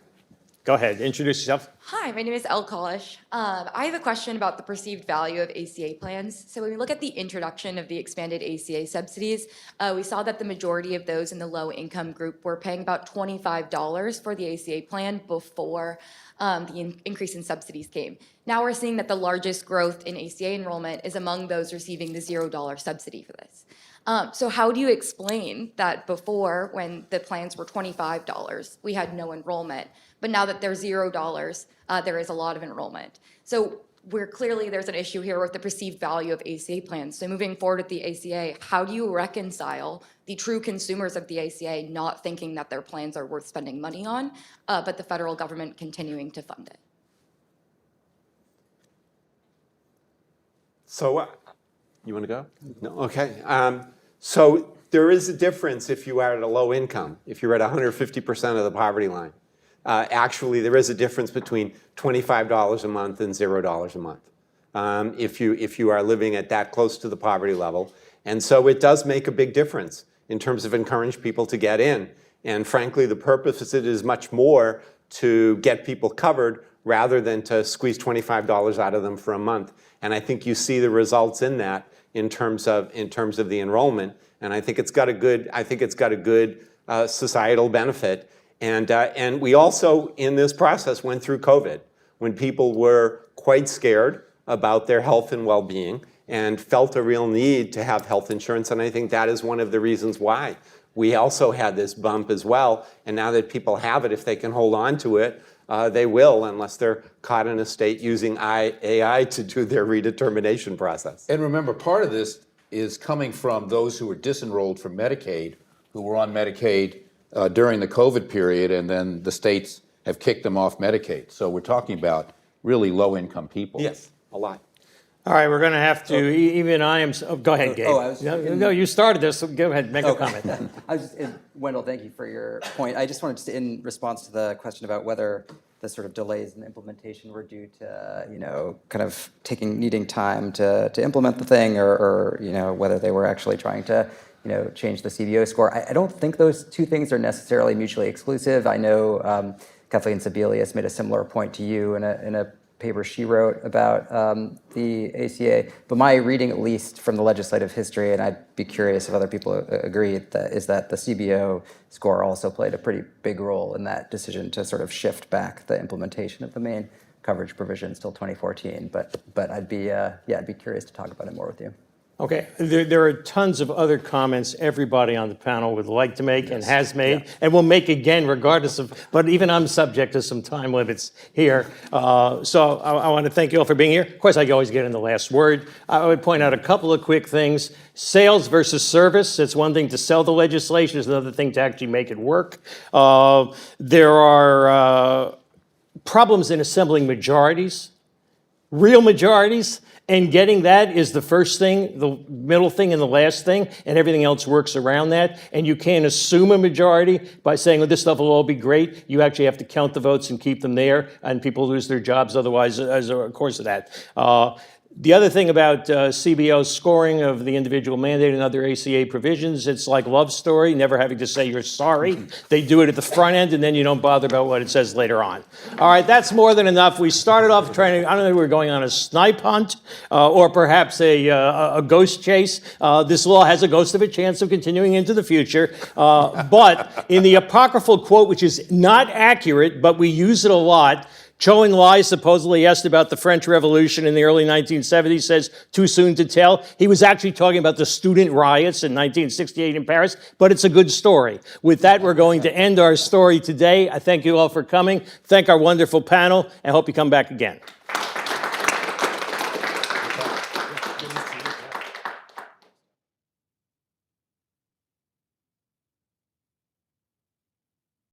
Go ahead. Introduce yourself.
Hi, my name is El Kalish. I have a question about the perceived value of ACA plans. So when we look at the introduction of the expanded ACA subsidies, we saw that the majority of those in the low income group were paying about $25 for the ACA plan before the increase in subsidies came. Now we're seeing that the largest growth in ACA enrollment is among those receiving the $0 subsidy for this. So how do you explain that before, when the plans were $25, we had no enrollment, but now that they're $0, there is a lot of enrollment? So there's an issue here with the perceived value of ACA plans. So moving forward with the ACA, how do you reconcile the true consumers of the ACA not thinking that their plans are worth spending money on, but the federal government continuing to fund it?
So, you want to go? No? Okay. So there is a difference if you are at a low income, if you're at 150% of the poverty line. Actually, there is a difference between $25 a month and $0 a month if you are living at that close to the poverty level. And so it does make a big difference in terms of encouraging people to get in. And frankly, the purpose of it is much more to get people covered rather than to squeeze $25 out of them for a month. And I think you see the results in that in terms of the enrollment. And I think it's got a good societal benefit. And we also, in this process, went through COVID, when people were quite scared about their health and well-being and felt a real need to have health insurance. And I think that is one of the reasons why we also had this bump as well. And now that people have it, if they can hold on to it, they will, unless they're caught in a state using AI to do their redetermination process.
And remember, part of this is coming from those who were disenrolled from Medicaid, who were on Medicaid during the COVID period, and then the states have kicked them off Medicaid. So we're talking about really low-income people.
Yes, a lot.
All right, we're going to have to, even I am, go ahead, Gabe.
I was
No, you started this, so go ahead, make a comment.
I was just, Wendell, thank you for your point. I just wanted to, in response to the question about whether the sort of delays in implementation were due to, kind of needing time to implement the thing, or whether they were actually trying to, change the CBO score. I don't think those two things are necessarily mutually exclusive. I know Kathleen Sebelius made a similar point to you in a paper she wrote about the ACA. But my reading, at least from the legislative history, and I'd be curious if other people agree, is that the CBO score also played a pretty big role in that decision to sort of shift back the implementation of the main coverage provisions till 2014. But I'd be curious to talk about it more with you.
Okay, there are tons of other comments everybody on the panel would like to make and has made, and will make again regardless of, but even I'm subject to some time limits here. So I want to thank you all for being here. Of course, I always get in the last word. I would point out a couple of quick things. Sales versus service. It's one thing to sell the legislation, it's another thing to actually make it work. There are problems in assembling majorities, real majorities. And getting that is the first thing, the middle thing, and the last thing, and everything else works around that. And you can't assume a majority by saying, well, this stuff will all be great. You actually have to count the votes and keep them there, and people lose their jobs otherwise as a course of that. The other thing about CBO's scoring of the individual mandate and other ACA provisions, it's like Love Story, never having to say you're sorry. They do it at the front end, and then you don't bother about what it says later on. All right, that's more than enough. We started off trying to, I don't know if we were going on a snipe hunt or perhaps a ghost chase. This law has a ghost of a chance of continuing into the future. But in the apocryphal quote, which is not accurate, but we use it a lot, Chou Enlai supposedly asked about the French Revolution in the early 1970s, says, too soon to tell. He was actually talking about the student riots in 1968 in Paris, but it's a good story. With that, we're going to end our story today. I thank you all for coming. Thank our wonderful panel, and hope you come back again.